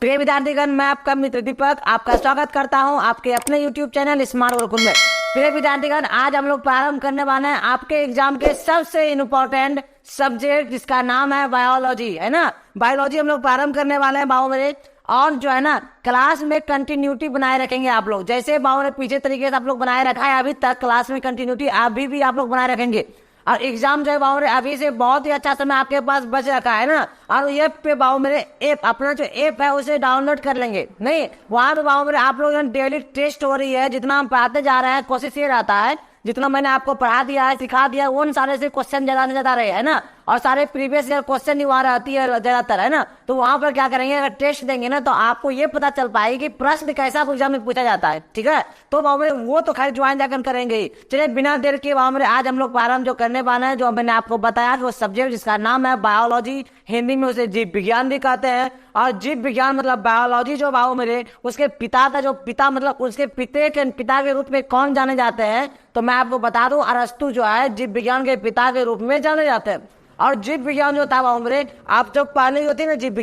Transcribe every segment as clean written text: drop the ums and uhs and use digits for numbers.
प्रिय विद्यार्थीगण, मैं आपका मित्र दीपक आपका स्वागत करता हूं आपके अपने YouTube चैनल स्मार्ट गुरुकुल में। प्रिय विद्यार्थीगण, आज हम लोग प्रारंभ करने वाले हैं आपके एग्जाम के सबसे इम्पोर्टेंट सब्जेक्ट जिसका नाम है बायोलॉजी, है ना। बायोलॉजी हम लोग प्रारंभ करने वाले हैं बाबू मेरे, और जो है ना क्लास में कंटिन्यूटी बनाए रखेंगे आप लोग। जैसे बाबू ने पीछे तरीके से आप लोग बनाए रखा है अभी तक, क्लास में कंटिन्यूटी अभी भी आप लोग बनाए रखेंगे। और एग्जाम जो है बाबू अभी से बहुत ही अच्छा समय आपके पास बच रखा है ना। और ऐप पे बाबू मेरे ऐप अपना जो ऐप है उसे डाउनलोड कर लेंगे। नहीं, वहां पे बाबू मेरे आप लोग डेली टेस्ट हो रही है। जितना हम पढ़ाते जा रहे हैं कोशिश ये रहता है जितना मैंने आपको पढ़ा दिया है सिखा दिया उन सारे से क्वेश्चन ज्यादा रहे, है ना। और सारे प्रीवियस ईयर क्वेश्चन ही वहां रहती है ज्यादातर, है ना। तो वहां पर क्या करेंगे, अगर टेस्ट देंगे ना तो आपको ये पता चल पाएगी कि प्रश्न कैसा एग्जाम में पूछा जाता है, ठीक है। तो वो तो खैर ज्वाइन जाकर करेंगे ही। चलिए बिना देर के आज हम लोग प्रारंभ जो करने वाले हैं, जो मैंने आपको बताया कि वो सब्जेक्ट जिसका नाम है बायोलॉजी, हिंदी में उसे जीव विज्ञान भी कहते हैं। और जीव विज्ञान मतलब बायोलॉजी जो बाबू मेरे उसके पिता का जो पिता मतलब उसके पिता के रूप में कौन जाने जाते हैं, तो मैं आपको बता दूं अरस्तु जो है जीव विज्ञान के पिता के रूप में जाने जाते हैं। और जीव विज्ञान जो था बाबू मेरे, आप जब पहले होती ना जीव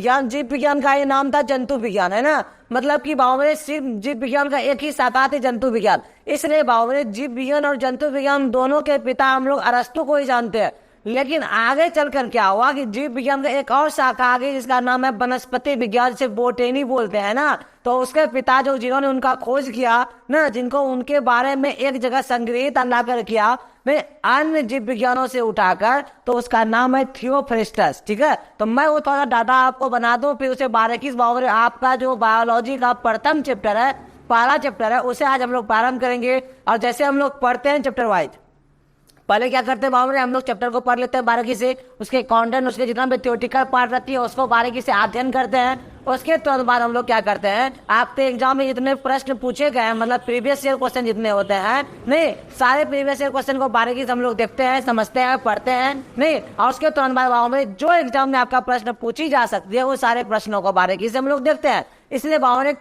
विज्ञान का ये नाम था जंतु विज्ञान, है ना। मतलब कि बाबू मेरे सिर्फ जीव विज्ञान का एक ही शाखा थी जंतु विज्ञान, इसलिए बाबू मेरे जीव विज्ञान और जंतु विज्ञान दोनों के पिता हम लोग अरस्तु को ही जानते हैं। लेकिन आगे चलकर क्या हुआ कि जीव विज्ञान का एक और शाखा आ गई जिसका नाम है वनस्पति विज्ञान, जिसे बोटेनी बोलते हैं ना। तो उसके पिता जो जिन्होंने उनका खोज किया ना, जिनको उनके बारे में एक जगह संग्रहित ला कर किया अन्य जीव विज्ञानों से उठाकर, तो उसका नाम है थियोफ्रेस्टस, ठीक है। तो मैं वो थोड़ा डाटा आपको बना दूं, फिर उसे बारीकी से आपका जो बायोलॉजी का प्रथम चैप्टर है, पहला चैप्टर है, उसे आज हम लोग प्रारंभ करेंगे। और जैसे हम लोग पढ़ते हैं चैप्टर वाइज, पहले क्या करते हैं बाबू हम लोग चैप्टर को पढ़ लेते हैं बारीकी से, उसके कंटेंट उसके जितना भी थ्योरेटिकल पार्ट रहती है उसको बारीकी से अध्ययन करते हैं। उसके तुरंत बाद हम लोग क्या करते हैं, आपके एग्जाम में जितने प्रश्न पूछे गए हैं, मतलब प्रीवियस ईयर क्वेश्चन जितने होते हैं, नहीं सारे प्रीवियस ईयर क्वेश्चन को बारीकी से हम लोग देखते हैं, समझते हैं, पढ़ते हैं, नहीं। और उसके तुरंत बाद बाबू में जो एग्जाम में आपका प्रश्न पूछी जा सकती है वो सारे प्रश्नों को बारीकी से हम लोग देखते हैं। इसलिए बाबू ने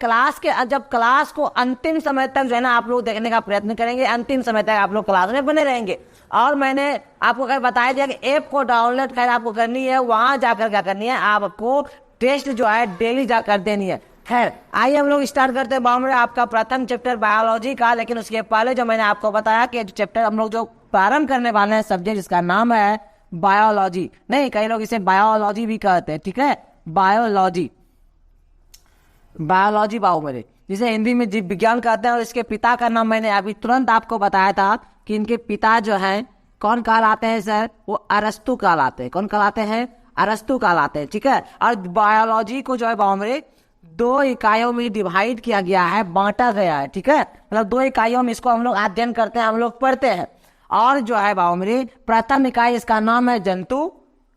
जब क्लास को अंतिम समय तक जो है ना आप लोग देखने का प्रयत्न करेंगे, अंतिम समय तक आप लोग क्लास में बने रहेंगे। और मैंने आपको खैर बताया दिया कि ऐप को डाउनलोड खैर आपको करनी है, वहां जाकर क्या करनी है, आपको टेस्ट जो है डेली जाकर देनी है। खैर आइए हम लोग स्टार्ट करते हैं बाबू आपका प्रथम चैप्टर बायोलॉजी का। लेकिन उसके पहले जो मैंने आपको बताया कि चैप्टर हम लोग जो प्रारंभ करने वाले हैं सब्जेक्ट जिसका नाम है बायोलॉजी, नहीं कई लोग इसे बायोलॉजी भी कहते हैं, ठीक है। बायोलॉजी बाबू मेरे, जिसे हिंदी में जीव विज्ञान कहते हैं। और इसके पिता का नाम मैंने अभी तुरंत आपको बताया था कि इनके पिता जो हैं कौन कहलाते हैं सर, वो अरस्तु कहलाते हैं। कौन कहलाते हैं, अरस्तु कहलाते हैं, ठीक है। और बायोलॉजी को जो है बाबू मेरे दो इकाइयों में डिवाइड किया गया है, बांटा गया है, ठीक है। मतलब दो इकाइयों में इसको हम लोग अध्ययन करते हैं, हम लोग पढ़ते हैं। और जो है बाबू मेरे प्रथम इकाई इसका नाम है जंतु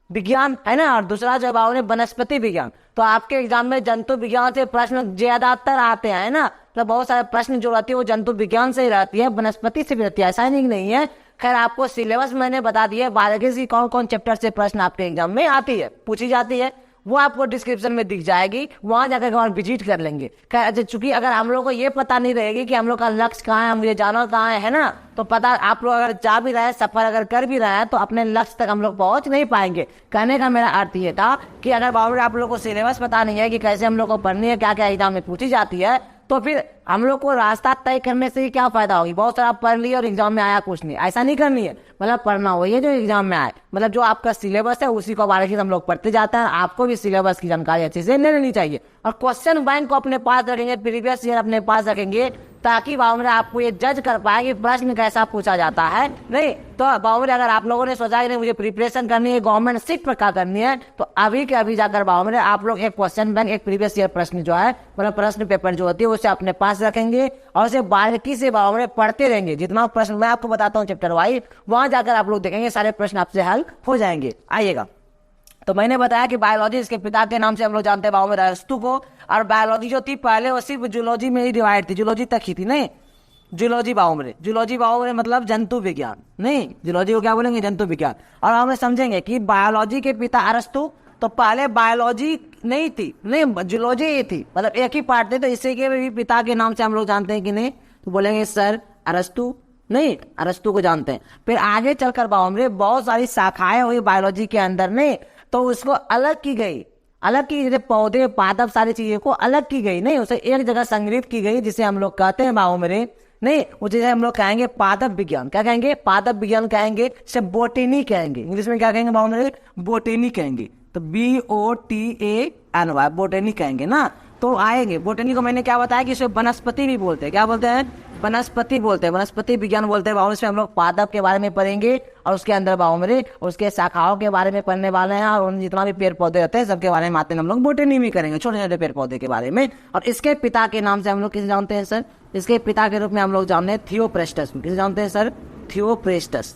विज्ञान, है ना। और दूसरा जो बाबू ने वनस्पति विज्ञान। तो आपके एग्जाम में जंतु विज्ञान से प्रश्न ज्यादातर आते हैं, है ना। तो बहुत सारे प्रश्न जो रहती है वो जंतु विज्ञान से ही रहती है, वनस्पति से भी रहती है, ऐसा नहीं है। खैर आपको सिलेबस मैंने बता दिया बारीकी से कौन कौन चैप्टर से प्रश्न आपके एग्जाम में आती है, पूछी जाती है, वो आपको डिस्क्रिप्शन में दिख जाएगी, वहां जाकर और विजिट कर लेंगे। चूंकि अगर हम लोग को ये पता नहीं रहेगी कि हम लोग का लक्ष्य कहाँ है, हम ये जाना कहाँ है ना, तो पता आप लोग अगर जा भी रहे हैं, सफर अगर कर भी रहे हैं, तो अपने लक्ष्य तक हम लोग पहुंच नहीं पाएंगे। कहने का मेरा अर्थ ये था कि अगर बाबू आप लोग को सिलेबस पता नहीं है कि कैसे हम लोग को पढ़नी है, क्या क्या एग्जाम में पूछी जाती है, तो फिर हम लोग को रास्ता तय करने से क्या फायदा होगी। बहुत सारा पढ़ लिया और एग्जाम में आया कुछ नहीं, ऐसा नहीं करनी है। मतलब पढ़ना वही है जो एग्जाम में आए, मतलब जो आपका सिलेबस है उसी को बारीकी से हम लोग पढ़ते जाते हैं। आपको भी सिलेबस की जानकारी अच्छे से ले लेनी चाहिए। और क्वेश्चन बैंक को अपने पास रखेंगे, प्रीवियस ईयर अपने पास रखेंगे, ताकि बाबू आपको ये जज कर पाए कि प्रश्न कैसा पूछा जाता है, नहीं। तो बाबू अगर आप लोगों ने सोचा कि नहीं मुझे प्रिपरेशन करनी है, गवर्नमेंट सीट पर क्या करनी है, तो अभी के अभी जाकर बाबू आप लोग एक क्वेश्चन बैंक, एक प्रीवियस ईयर प्रश्न जो है मतलब प्रश्न पेपर जो होती है उसे अपने पास रखेंगे और उसे बारीकी से बाबू पढ़ते रहेंगे। जितना प्रश्न मैं आपको बताता हूँ चैप्टर वाइज, वहां जाकर आप लोग देखेंगे सारे प्रश्न आपसे हल हो जाएंगे। आइएगा, तो मैंने बताया कि बायोलॉजी इसके पिता के नाम से हम लोग जानते हैं बाबू में अरस्तु को। और बायोलॉजी जो थी पहले वो सिर्फ जूलॉजी में ही डिवाइड थी, जूलॉजी तक ही थी, नहीं जूलॉजी बाबू में मतलब जंतु विज्ञान, नहीं जूलॉजी को क्या बोलेंगे, जंतु विज्ञान। और हम समझेंगे कि बायोलॉजी के पिता अरस्तु, तो पहले बायोलॉजी नहीं थी, नहीं जूलॉजी ही थी, मतलब एक ही पार्ट थे। तो इसी के भी पिता के नाम से हम लोग जानते हैं कि नहीं, तो बोलेंगे सर अरस्तु, नहीं अरस्तु को जानते हैं। फिर आगे चलकर बाबू बहुत सारी शाखाएं हुई बायोलॉजी के अंदर, नहीं तो उसको अलग की गई। अलग की, जैसे पौधे पादप सारी चीजें को अलग की गई, नहीं उसे एक जगह संग्रहित की गई, जिसे हम लोग कहते हैं बाबू मेरे, नहीं उसे हम लोग कहेंगे पादप विज्ञान। क्या कहेंगे? पादप विज्ञान कहेंगे, से बोटेनी कहेंगे। इंग्लिश में क्या कहेंगे बाबू मेरे? बोटेनी कहेंगे। तो BOTANY बोटेनी कहेंगे ना। तो आएंगे बोटेनी को मैंने क्या बताया कि इसे वनस्पति भी बोलते हैं। क्या बोलते हैं? वनस्पति बोलते हैं, वनस्पति विज्ञान बोलते हैं बाबू। इसमें हम लोग पादप के बारे में पढ़ेंगे और उसके अंदर बाबू मेरे उसके शाखाओं के बारे में पढ़ने वाले हैं, और उन जितना भी पेड़ पौधे होते हैं सबके बारे में आते हैं हम लोग बोटेनी में करेंगे, छोटे छोटे पेड़ पौधे के बारे में। और इसके पिता के नाम से हम लोग किसे जानते हैं सर? इसके पिता के रूप में हम लोग जानते हैं थियोप्रेस्टस। किसे जानते हैं सर? थियोप्रेस्टस।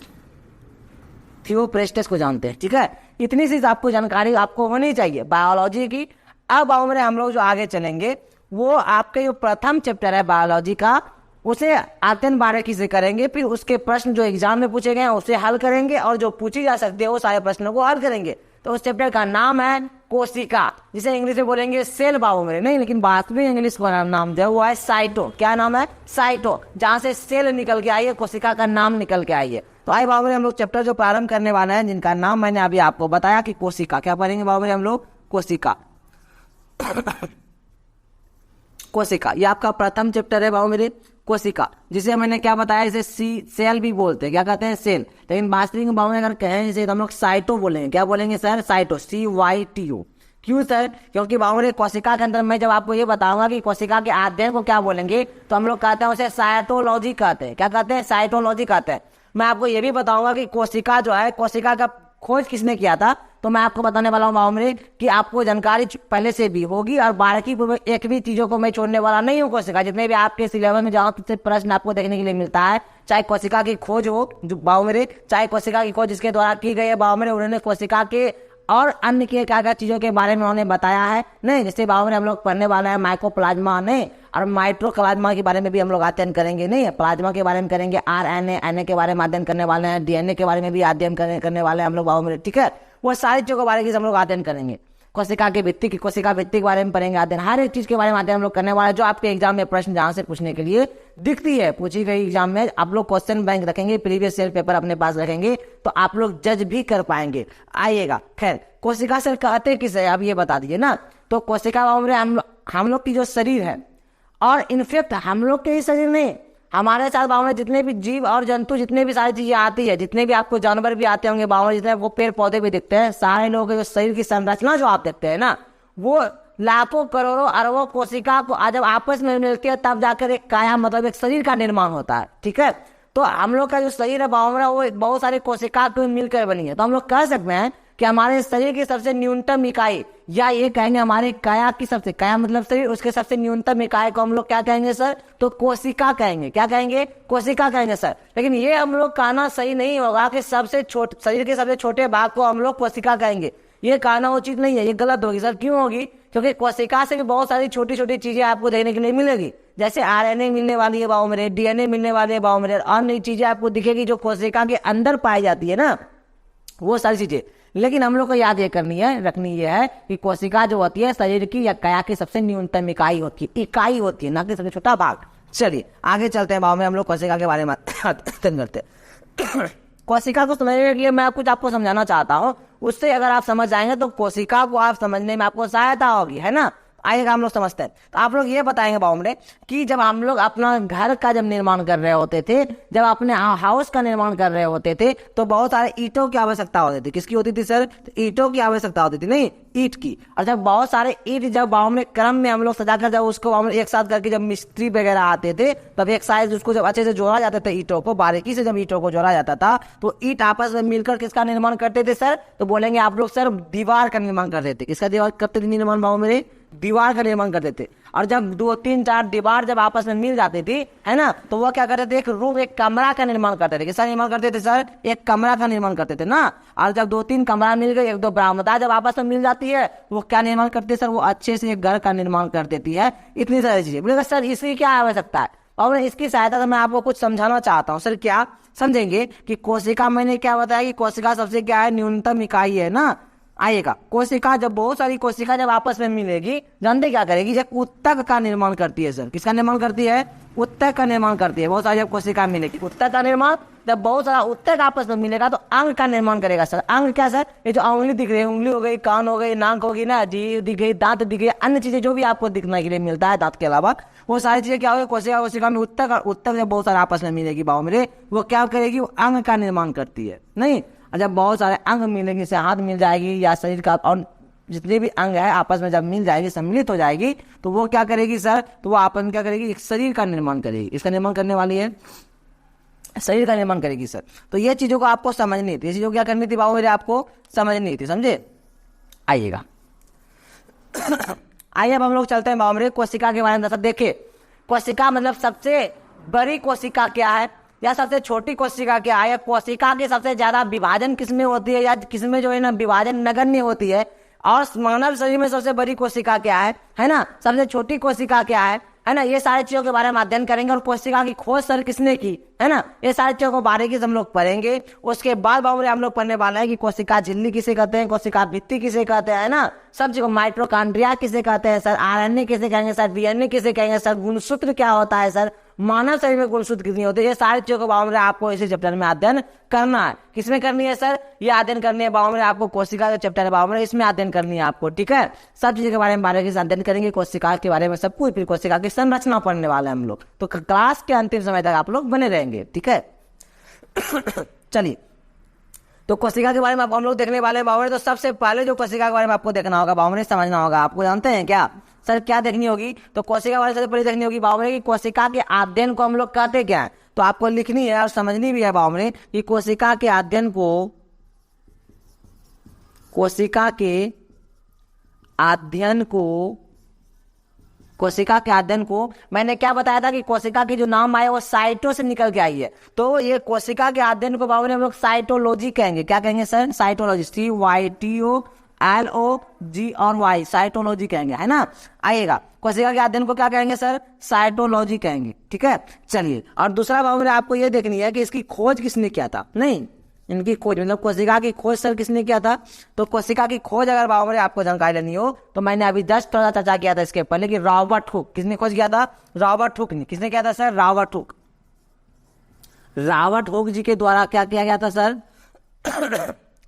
थियोप्रेस्टस को जानते हैं। ठीक है, इतनी सी आपको जानकारी आपको होनी चाहिए बायोलॉजी की। अब बाबू मेरे हम लोग जो आगे चलेंगे वो आपके जो प्रथम चैप्टर है बायोलॉजी का, उसे अध्ययन बारीकी से करेंगे। फिर उसके प्रश्न जो एग्जाम में पूछे गए हैं उसे हल करेंगे, और जो पूछी जा सकती है वो सारे प्रश्नों को हल करेंगे। तो उस चैप्टर का नाम है कोशिका, जिसे इंग्लिश में बोलेंगे सेल बाबू मेरे, नहीं लेकिन वास्तविक इंग्लिश का नाम जो है वो है साइटो। क्या नाम है? साइटो, जहां से सेल निकल के आई है, कोशिका का नाम निकल के आई है। तो आइए बाबू मेरे हम लोग चैप्टर जो प्रारंभ करने वाले हैं, जिनका नाम मैंने अभी आपको बताया कि कोशिका। क्या पढ़ेंगे बाबू मेरे हम लोग? कोशिका। कोशिका ये आपका प्रथम चैप्टर है बाबू मेरे, कोशिका, जिसे मैंने क्या बताया, इसे सेल भी बोलते हैं। क्या कहते हैं? सेल। लेकिन वास्तविक बाबू में अगर कहें इसे तो हम लोग साइटो बोलेंगे। क्या बोलेंगे सर? Cyto, CYTO। क्यों सर? क्योंकि बाबू मेरे कोशिका के अंदर मैं जब आपको ये बताऊंगा कि कोशिका के अध्ययन को क्या बोलेंगे, तो हम लोग कहते हैं उसे साइटोलॉजी कहते हैं। क्या कहते हैं? साइटोलॉजी कहते हैं। मैं आपको ये भी बताऊंगा कि कोशिका जो है, कोशिका का खोज किसने किया था, तो मैं आपको बताने वाला हूँ बाबू मेरे कि आपको जानकारी पहले से भी होगी, और बारीकी एक भी चीजों को मैं छोड़ने वाला नहीं हूँ। कोशिका जितने भी आपके सिलेबस में जहाँ से प्रश्न आपको देखने के लिए मिलता है, चाहे कोशिका की खोज हो जो बाबू मेरे, चाहे कोशिका की खोज जिसके द्वारा की गई है बाबू मेरे, उन्होंने कोशिका के और अन्य के क्या क्या चीजों के बारे में उन्होंने बताया है, नहीं जैसे बाबू मेरे हम लोग पढ़ने वाले हैं माइकोप्लाज्मा, नहीं और माइट्रोप्लाज्मा के बारे में भी हम लोग अध्ययन करेंगे, नहीं प्लाज्मा के बारे में करेंगे, RNA के बारे में अध्ययन करने वाले हैं, DNA के बारे में भी अध्ययन करने वाले हैं हम लोग बाबू मेरे। ठीक है, वो सारी चीजों के बारे में हम लोग अध्ययन करेंगे। कोशिका के भित्ति की, कोशिका भित्ति के बारे में पढ़ेंगे अध्ययन, हर एक चीज के बारे में अध्ययन हम लोग करने वाले हैं, जो आपके एग्जाम में प्रश्न जहां से पूछने के लिए दिखती है, पूछी गई एग्जाम में आप लोग क्वेश्चन बैंक रखेंगे, प्रीवियस ईयर पेपर अपने पास रखेंगे, तो आप लोग जज भी कर पाएंगे। आइएगा, खैर कोशिका से कहते किसे है, आप ये बता दीजिए ना। तो कोशिका हम लोग की जो शरीर है, और इनफेक्ट हम लोग के ही शरीर में हमारे साथ बाबू जितने भी जीव और जंतु, जितने भी सारी चीजें आती है, जितने भी आपको जानवर भी आते होंगे बाबू, जितने वो पेड़ पौधे भी दिखते हैं, सारे लोगों के जो शरीर की संरचना जो आप देखते हैं ना, वो लाखों करोड़ों अरबों कोशिका को जब आपस में मिलती है तब जाकर एक काया मतलब एक शरीर का निर्माण होता है। ठीक है, तो हम लोग का जो शरीर है बाबू वो बहुत सारी कोशिका को मिलकर बनी है। तो हम लोग कह सकते हैं कि हमारे शरीर की सबसे न्यूनतम इकाई, या ये कहेंगे हमारे काया की सबसे, काया मतलब शरीर, उसके सबसे न्यूनतम इकाई को हम लोग क्या कहेंगे सर? तो कोशिका कहेंगे। क्या कहेंगे? कोशिका कहेंगे सर। लेकिन ये हम लोग कहना सही नहीं होगा कि सबसे छोटे शरीर के सबसे छोटे भाग को हम लोग कोशिका कहेंगे, ये कहना उचित नहीं है, ये गलत होगी सर। क्यों होगी? क्योंकि कोशिका से भी बहुत सारी छोटी छोटी चीजें आपको देखने के लिए मिलेगी, जैसे RNA मिलने वाली है बाबू मेरे, DNA मिलने वाली है बाबू मेरे, और नई चीजें आपको दिखेगी जो कोशिका के अंदर पाई जाती है ना, वो सारी चीजें। लेकिन हम लोग को याद ये करनी है, रखनी ये है कि कोशिका जो होती है शरीर की या काया की सबसे न्यूनतम इकाई होती है, ना कि सबसे छोटा भाग। चलिए आगे चलते हैं बाबू में, हम लोग कोशिका के बारे में अध्ययन करते हैं। कोशिका को समझने के लिए मैं कुछ आपको समझाना चाहता हूँ, उससे अगर आप समझ जाएंगे तो कोशिका को आप समझने में आपको सहायता होगी, है ना। आइएगा हम लोग समझते हैं। तो आप लोग ये बताएंगे बाबू मेरे कि जब हम लोग अपना घर का जब निर्माण कर रहे होते थे, जब अपने हाउस का निर्माण कर रहे होते थे, तो बहुत सारे ईंटों की आवश्यकता होती थी। किसकी होती थी सर? तो ईंटों की आवश्यकता होती थी, नहीं ईंट की। और जब बहुत सारे ईंट जब बाबू में क्रम में हम लोग सजाकर जब उसको एक साथ करके जब मिस्त्री वगैरह आते थे, तब एक साइज उसको जब अच्छे से जोड़ा जाता था, ईंटों को बारीकी से जब ईंटों को जोड़ा जाता था, तो ईंट आपस में मिलकर किसका निर्माण करते थे सर? तो बोलेंगे आप लोग सर दीवार का निर्माण करते थे। किसका दीवार करते थे निर्माण बाबू मेरे? दीवार का निर्माण करते थे। और जब 2, 3, 4 दीवार जब आपस में मिल जाती थी, है ना, तो वो क्या करते थे? एक रूम, एक कमरा का निर्माण करते थे। किसका निर्माण करते थे सर? एक कमरा का निर्माण करते थे ना। और जब 2-3 कमरा मिल गए, 1-2 बरामदा जब आपस में मिल जाती है, वो क्या निर्माण करते सर? वो अच्छे से एक घर का निर्माण कर देती है। इतनी सारी चीजें। बोलेगा सर इसकी क्या आवश्यकता है? और इसकी सहायता से मैं आपको कुछ समझाना चाहता हूँ। सर क्या समझेंगे कि कोशिका, मैंने क्या बताया कि कोशिका सबसे क्या है? न्यूनतम इकाई है ना। आइएगा, कोशिका जब बहुत सारी कोशिका जब आपस में मिलेगी, जानते क्या करेगी? जब उत्तक का निर्माण करती है सर। किसका निर्माण करती है? उत्तक का निर्माण करती है। बहुत सारी जब कोशिका मिलेगी, उत्तक का निर्माण जब बहुत सारा उत्तक आपस में मिलेगा तो अंग का निर्माण करेगा सर। अंग क्या सर? ये जो उंगली दिख रही है, उंगली हो गई, कान हो गई, नाक होगी ना, जीभ दिख गई, दांत दिख गई, अन्य चीजें जो भी आपको दिखने के लिए मिलता है दांत के अलावा, वो सारी चीजें क्या होगी, कोशिका कोशिका में उत्तक, और उत्तक जब बहुत सारा आपस में मिलेगी बाबू मेरे, वो क्या करेगी, वो अंग का निर्माण करती है। नहीं, जब बहुत सारे अंग मिलेंगे, जैसे हाथ मिल जाएगी या शरीर का और जितने भी अंग है आपस में जब मिल जाएगी, सम्मिलित हो जाएगी, तो वो क्या करेगी सर, तो वो आपस में क्या करेगी, एक शरीर का निर्माण करेगी। इसका निर्माण करने वाली है, शरीर का निर्माण करेगी सर। तो ये चीजों को आपको समझनी थी, ये चीजों क्या करनी थी बाबू मेरे, आपको समझनी थी, समझे। आइएगा आइए अब हम लोग चलते हैं बाबू मेरे कोशिका के बारे में। सब देखिए, कोशिका मतलब सबसे बड़ी कोशिका क्या है या सबसे छोटी कोशिका क्या है, या कोशिका की सबसे ज्यादा विभाजन किसमें होती है, या किसमें जो है ना विभाजन नगण्य होती है, और मानव शरीर में सबसे बड़ी कोशिका क्या है ना, सबसे छोटी कोशिका क्या है ना, ये सारी चीजों के बारे में अध्ययन करेंगे। और कोशिका की खोज सर किसने की, है ना, ये सारी चीजों को बारीकी से हम लोग पढ़ेंगे। उसके बाद बाबू हम लोग पढ़ने वाले हैं कि कोशिका झिल्ली किसे कहते हैं, कोशिका भित्ति किसे कहते हैं, ना, सब चीजों, माइटोकॉन्ड्रिया किसे कहते हैं सर, आरएनए किसे कहेंगे सर, डीएनए किसे कहेंगे सर, गुणसूत्र क्या होता है सर, मानव शरीर में गुणसूत्र कितनी होती है, ये सारी चीजों को बाबू आपको इसी चैप्टर में अध्ययन करना है। किसमें करनी है सर, ये अध्ययन करनी है बाबू आपको, कोशिका का चैप्टर है बाबू, इसमें अध्ययन करनी है आपको, ठीक है। सब चीजों के बारे में बारीकी से अध्ययन करेंगे, कोशिका के बारे में सब कुछ, फिर कोशिका की संरचना पढ़ने वाले हम लोग। तो क्लास के अंतिम समय तक आप लोग बने रहेंगे, ठीक है। चलिए, तो कोशिका के बारे में हम लोग देखने वाले हैं बाबू। तो सबसे पहले जो कोशिका के बारे में आपको देखना होगा बाबू, समझना होगा आपको, जानते हैं क्या सर, क्या देखनी होगी, तो कोशिका के बारे में सबसे पहले देखनी होगी बाबू की कोशिका के अध्ययन को हम लोग कहते क्या है। तो आपको लिखनी है और समझनी भी है बाबू कि कोशिका के अध्ययन को, कोशिका के अध्ययन को, कोशिका के अध्ययन को मैंने क्या बताया था कि कोशिका की जो नाम आया वो साइटो से निकल के आई है। तो ये कोशिका के अध्ययन को बाबू हम लोग साइटोलॉजी कहेंगे। क्या कहेंगे सर, साइटोलॉजी, CYTOLOG और Y, साइटोलॉजी कहेंगे, है ना। आइएगा, कोशिका के अध्ययन को क्या कहेंगे सर, साइटोलॉजी कहेंगे, ठीक है। चलिए, और दूसरा बाबू आपको ये देखनी है कि इसकी खोज किसने किया था, नहीं, इनकी खोज मतलब कोशिका की खोज सर किसने किया था। तो कोशिका की खोज अगर बाबू आपको जानकारी लेनी हो तो मैंने अभी जस्ट थोड़ा चर्चा किया था इसके पहले कि रॉबर्ट हुक, किसने खोज किया था, रॉबर्ट हुक ने। किसने किया था sir, Robert Hooke. Robert Hooke ji के द्वारा क्या किया गया था सर,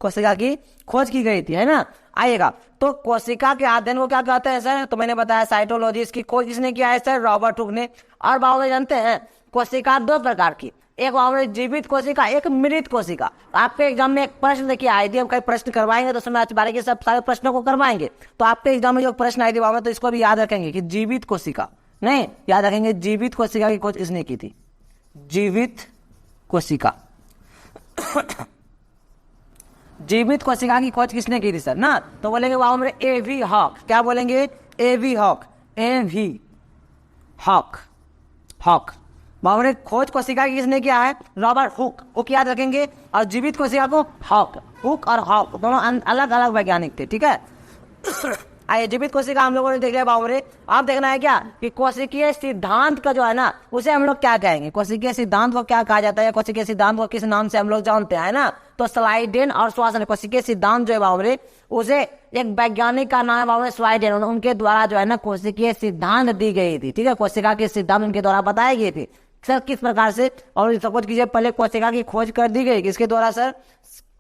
कोशिका की खोज की गई थी, है ना। आइएगा, तो कोशिका के अध्ययन को क्या कहते हैं सर, तो मैंने बताया साइटोलॉजी, इसकी खोज किसने किया है सर, रॉबर्ट हुक ने। और बाबू जानते हैं कोशिका दो प्रकार की, एक बाबू जीवित कोशिका, एक मृत कोशिका। आपके एग्जाम में एक प्रश्न देखिए आई थी, हम कई प्रश्न करवाएंगे तो समय बारे के सब सारे प्रश्नों को करवाएंगे। तो आपके एग्जाम में जो प्रश्न आई थी बाबू, तो इसको भी याद रखेंगे कि जीवित कोशिका, नहीं, याद रखेंगे जीवित कोशिका की खोज इसने की थी, जीवित कोशिका। जीवित कोशिका की खोज किसने की थी सर, ना, तो बोलेंगे बाबू A.V. हॉक। क्या बोलेंगे, A.V. Hoc, A.V. Hoc, hoc. बाबू खोज कोशिका की किसने किया है, रॉबर्ट हुक, हुक याद रखेंगे। और जीवित कोशिका को हॉक, हुक और हॉक दोनों अलग अलग वैज्ञानिक थे, ठीक है। आइए, जीवित कोशिका हम लोगों ने देख लिया बाबू। आप देखना है क्या कि कोशिकीय सिद्धांत का जो है ना, उसे हम लोग क्या कहेंगे, कोशिकीय सिद्धांत को क्या कहा जाता है, कोशिकीय सिद्धांत को किस नाम से हम लोग जानते हैं ना, तो स्लाइडेन और श्वासन। कोशिकीय सिद्धांत जो है बाबू उसे एक वैज्ञानिक का नाम है बाबू स्लाइडेन, उनके द्वारा जो है ना कोशिकीय सिद्धांत दी गई थी, ठीक है। कोशिका के सिद्धांत उनके द्वारा बताए गए थे सर, किस प्रकार से, और सपोज कीजिए पहले कोशिका की खोज कर दी गई किसके द्वारा सर,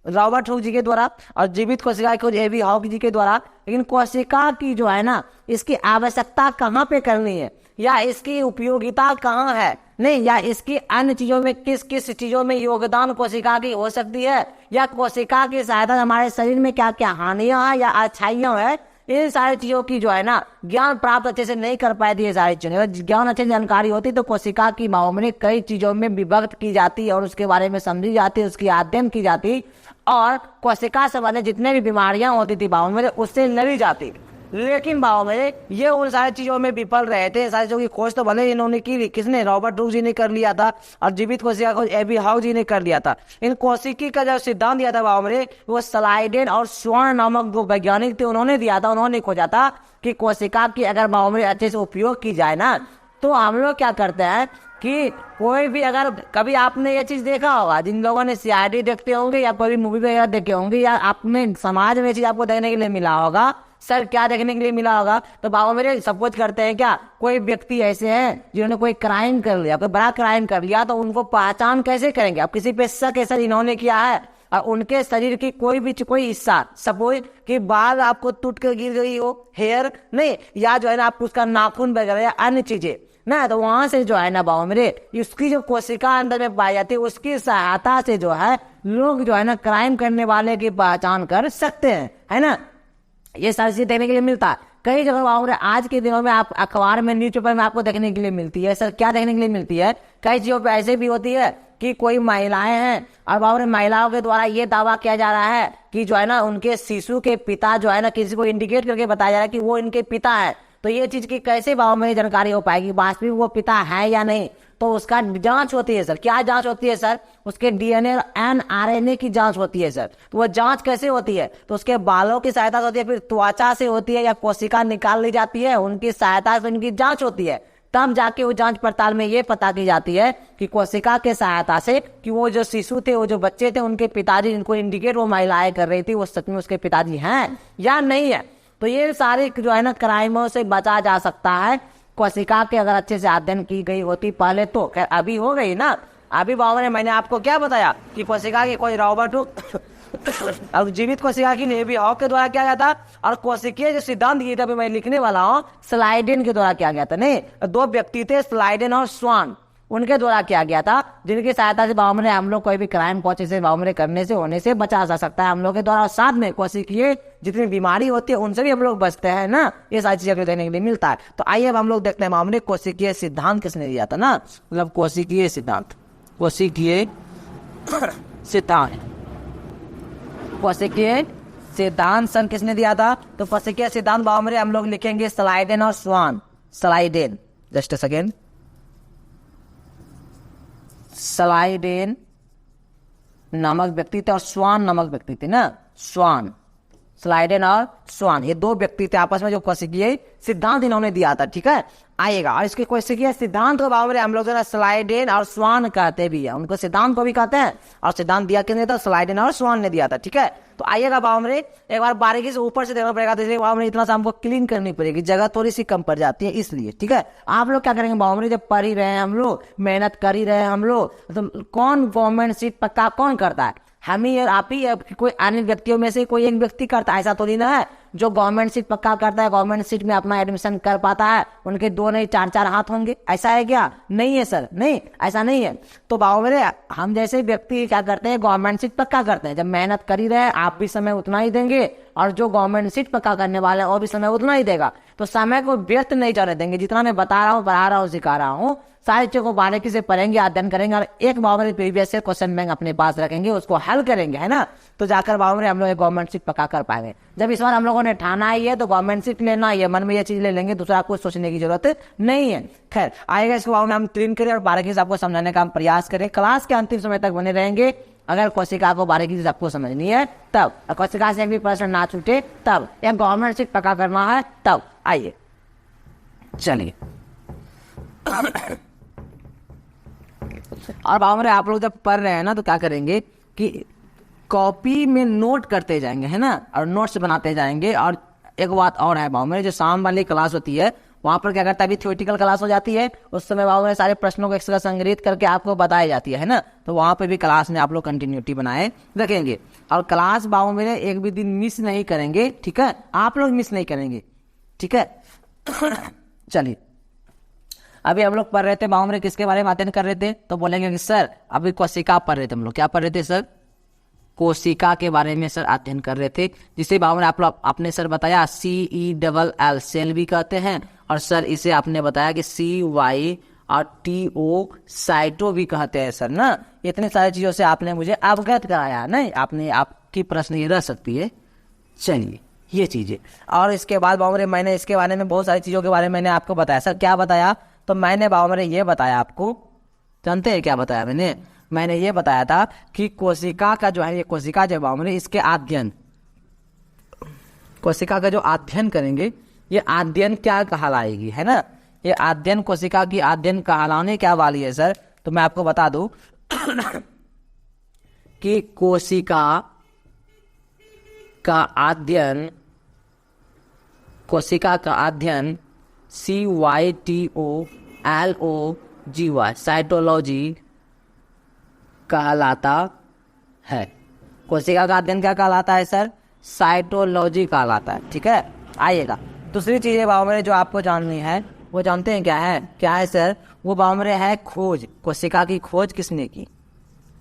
रॉबर्ट हुक जी के द्वारा, और जीवित कोशिका की खोज A.V. हॉक जी के द्वारा। लेकिन कोशिका की जो है ना, इसकी आवश्यकता कहाँ पे करनी है, या इसकी उपयोगिता कहाँ है, नहीं, या इसकी अन्य चीजों में किस किस चीजों में योगदान कोशिका की हो सकती है, या कोशिका की सहायता हमारे शरीर में क्या क्या हानियां हैं या अच्छाइयां हैं, इन सारी चीजों की जो है ना ज्ञान प्राप्त अच्छे से नहीं कर पाई थी। ये सारी चीजें अगर ज्ञान अच्छे से जानकारी होती तो कोशिका की मामले कई चीजों में विभक्त की जाती और उसके बारे में समझी जाती, उसकी अध्ययन की जाती, और कोशिका से बने जितने भी बीमारियां होती थी बाबू मेरे, उससे लड़ी जाती। लेकिन बाबू मेरे ये उन सारी चीजों में विफल रहे थे। सारी चीजों की खोज तो भले इन्होंने की, किसने, रॉबर्ट हुक जी ने कर लिया था, और जीवित कोशिका खोज A.V. हॉक जी ने कर लिया था। इन कोशिकी का जो सिद्धांत दिया था बाबू मेरे, वो स्लाइडेन और स्वर्ण नामक जो वैज्ञानिक थे उन्होंने दिया था। उन्होंने खोजा था कि कोशिका की अगर बाबू मेरे अच्छे से उपयोग की जाए ना, तो हम लोग क्या करते हैं कि कोई भी, अगर कभी आपने ये चीज देखा होगा, जिन लोगों ने CID देखते होंगे या कोई मूवी वगैरह देखे होंगे, या आपने समाज में चीज आपको देखने के लिए मिला होगा, सर क्या देखने के लिए मिला होगा? तो बाबा मेरे सपोज करते हैं क्या कोई व्यक्ति ऐसे हैं जिन्होंने कोई क्राइम कर लिया, कोई बड़ा क्राइम कर लिया, तो उनको पहचान कैसे करेंगे? अब किसी पे शक है सर इन्होंने किया है और उनके शरीर की कोई हिस्सा, सपोज कि बाल आपको टूट कर गिर गई हो, हेयर नहीं, या जो है ना आप उसका नाखून वगैरह या अन्य चीजें ना, तो वहां से जो है ना बाबा मेरे उसकी जो कोशिका अंदर में पाई जाती है उसकी सहायता से जो है लोग जो है ना क्राइम करने वाले की पहचान कर सकते हैं, है ना। ये सारी चीजें देखने के लिए मिलता है कई जगह बाबा मेरे। आज के दिनों में आप अखबार में, न्यूज़पेपर में आपको देखने के लिए मिलती है सर। क्या देखने के लिए मिलती है? कई चीजों पे ऐसे भी होती है कि कोई महिलाएं हैं और बाबा महिलाओं के द्वारा ये दावा किया जा रहा है कि जो है ना उनके शिशु के पिता जो है ना किसी को इंडिकेट करके बताया जा रहा है कि वो इनके पिता है। तो ये चीज की कैसे बाबा में जानकारी हो पाएगी वास्तविक वो पिता है या नहीं? तो उसका जांच होती है सर। क्या जांच होती है सर? उसके डीएनए एनआरएनए की जांच होती है सर। तो वो जांच कैसे होती है? तो उसके बालों की सहायता से होती है, फिर त्वचा से होती है, या कोशिका निकाल ली जाती है, उनकी सहायता से उनकी जांच होती है। तब जाके वो जांच पड़ताल में ये पता की जाती है कि कोशिका के सहायता से कि वो जो शिशु थे, वो जो बच्चे थे, उनके पिताजी जिनको इंडिकेट वो महिलाएं कर रही थी वो सच में उसके पिताजी हैं या नहीं है। तो ये सारे जो है ना क्राइमों से बचा जा सकता है कोशिका के अगर अच्छे से अध्ययन की गई होती पहले तो। खैर अभी हो गई ना। अभी बाबा ने मैंने आपको क्या बताया कि कोशिका की कोई रॉबर्ट और जीवित कोशिका की नेवी हॉक के द्वारा किया गया था, और कोशिकीय जो सिद्धांत ये था मैं लिखने वाला हूँ स्लाइडेन के द्वारा किया गया था। नहीं, दो व्यक्ति थे स्लाइडेन और स्वान, उनके द्वारा किया गया था, जिनकी सहायता से बाबा ने हम लोग कोई भी क्राइम पहुंचे से बाबा करने से होने से बचा जा सकता है हम लोग के द्वारा। और साथ में कोशिकीय जितनी बीमारी होती है उनसे भी हम लोग बचते हैं ना। ये सारी चीजें देखने के लिए मिलता है। तो आइए अब हम लोग देखते हैं बाबा कोशिकीय सिद्धांत किसने दिया था ना, मतलब कोशिकीय सिद्धांत। कोशिकीय सिद्धांत, कोशिकीय सिद्धांत सन किसने दिया था? तो कोशिकीय सिद्धांत बाबा हम लोग लिखेंगे स्लाइडेन और Schwann. Schleiden, just a second, Schleiden नामक व्यक्ति थे और स्वान नामक व्यक्ति थे ना। स्वान, स्लाइडेन और स्वान, ये दो व्यक्ति थे आपस में जो कोशिकीय सिद्धांत इन्होंने दिया था। ठीक है, आइएगा। और इसके कोशिकीय सिद्धांत को बाबा हम लोग जो है स्लाइडेन और स्वान कहते भी है, उनको सिद्धांत को भी कहते हैं। और सिद्धांत दिया किसने था? स्लाइडेन और स्वान ने दिया था। ठीक है, तो आइएगा बाबा एक बार बारीकी से ऊपर से देखना पड़ेगा, तो इसलिए बाबा इतना सा हमको क्लीन करनी पड़ेगी, जगह थोड़ी सी कम पड़ जाती है इसलिए। ठीक है, आप लोग क्या करेंगे बाबा, जब पढ़ ही रहे हैं हम लोग, मेहनत कर ही रहे हैं हम लोग, तो कौन गवर्नमेंट सीट पक्का कौन करता है? हम ही, आप ही, कोई अन्य व्यक्तियों में से कोई एक व्यक्ति करता है? ऐसा तो नहीं ना है। जो गवर्नमेंट सीट पक्का करता है, गवर्नमेंट सीट में अपना एडमिशन कर पाता है, उनके दो नहीं चार चार हाथ होंगे। ऐसा है क्या? नहीं है सर, नहीं, ऐसा नहीं है। तो बाबा मेरे हम जैसे व्यक्ति क्या करते हैं, गवर्नमेंट सीट पक्का करते हैं। जब मेहनत कर ही रहे, आप भी समय उतना ही देंगे और जो गवर्नमेंट सीट पक्का करने वाले हैं वो भी समय उतना ही देगा। तो समय को व्यर्थ नहीं जाने देंगे। जितना मैं बता रहा हूँ, पढ़ा रहा हूँ, सिखा रहा हूँ, सारी चीजों को बारीकी से पढ़ेंगे, अध्ययन करेंगे, और एक बाबा प्रीवियस से क्वेश्चन बैंक अपने पास रखेंगे, उसको हल करेंगे, है ना। तो जाकर बाबा हम लोग गवर्नमेंट सीट पक्का कर पाएंगे। जब इस बार हम लोगों ने ठाना ही है तो गवर्नमेंट सीट लेना ही है, मन में ये चीज ले लेंगे, दूसरा कुछ सोचने की जरूरत नहीं है। खैर आएगा, इसको बाबा हम क्लीन करें और बारीकी से आपको समझाने का हम प्रयास करें। क्लास के अंतिम समय तक बने रहेंगे। अगर कोशिका को बारीकी से आपको समझनी है तब, कोशिका से एक भी प्रश्न ना छूटे तब, या गवर्नमेंट सीट पक्का करना है तब। आइए चलिए। और बाबा आप लोग जब पढ़ रहे हैं ना तो क्या करेंगे कि कॉपी में नोट करते जाएंगे, है ना, और नोट्स बनाते जाएंगे। और एक बात और है बाबा, जो शाम वाली क्लास होती है वहां पर क्या करता है, अभी थ्योरेटिकल क्लास हो जाती है, उस समय बाबा सारे प्रश्नों को एक जगह संग्रहित करके आपको बताई जाती है ना। तो वहां पे भी क्लास में आप लोग कंटिन्यूटी बनाए रखेंगे। और क्लास बाबा मेरे एक भी दिन मिस नहीं करेंगे। ठीक है, आप लोग मिस नहीं करेंगे। ठीक है चलिए, अभी हम लोग पढ़ रहे थे बाबा मेरे किसके बारे में अध्ययन कर रहे थे, तो बोलेंगे कि सर अभी कोशिका पढ़ रहे थे हम लोग। क्या पढ़ रहे थे सर? कोशिका के बारे में सर अध्ययन कर रहे थे, जिसे बाबा ने आप लोग आपने सर बताया CELL सेल भी कहते हैं, और सर इसे आपने बताया कि CY और TO साइटो भी कहते हैं सर ना। इतने सारी चीजों से आपने मुझे अवगत कराया। नहीं, आपने आपकी प्रश्न ये रह सकती है। चलिए ये चीजें, और इसके बाद बाबा मैंने इसके बारे में बहुत सारी चीजों के बारे में मैंने आपको बताया। सर क्या बताया? तो मैंने बाबा ने ये बताया आपको, जानते हैं क्या बताया मैंने ये बताया था कि कोशिका का जो है, ये कोशिका जो बाबा ने इसके अध्ययन, कोशिका का जो अध्ययन करेंगे, ये अध्ययन क्या कहलाएगी, है ना। ये अध्ययन, कोशिका की अध्ययन कहलाने क्या वाली है सर? तो मैं आपको बता दूं कि कोशिका का अध्ययन कोशिका का अध्ययन CYTOLOGY साइटोलॉजी कहलाता है। कोशिका का अध्ययन क्या कहलाता है सर? साइटोलॉजी कहलाता है। ठीक है, आइएगा दूसरी चीज़ बावमरे जो आपको जाननी है वो जानते हैं क्या है? क्या है सर? वो बावमरे है खोज। कोशिका की खोज किसने की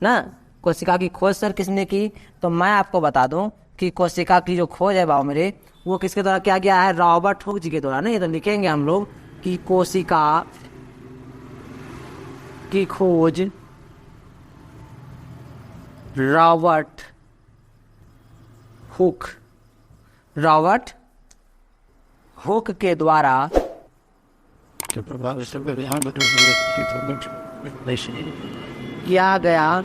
ना? कोशिका की खोज सर किसने की? तो मैं आपको बता दूं कि कोशिका की जो खोज है बावमरे वो किसके द्वारा किया गया है? रॉबर्ट हुक जी के द्वारा। नहीं तो लिखेंगे हम लोग कि कोशिका की खोज रॉबर्ट हुक के द्वारा किया गया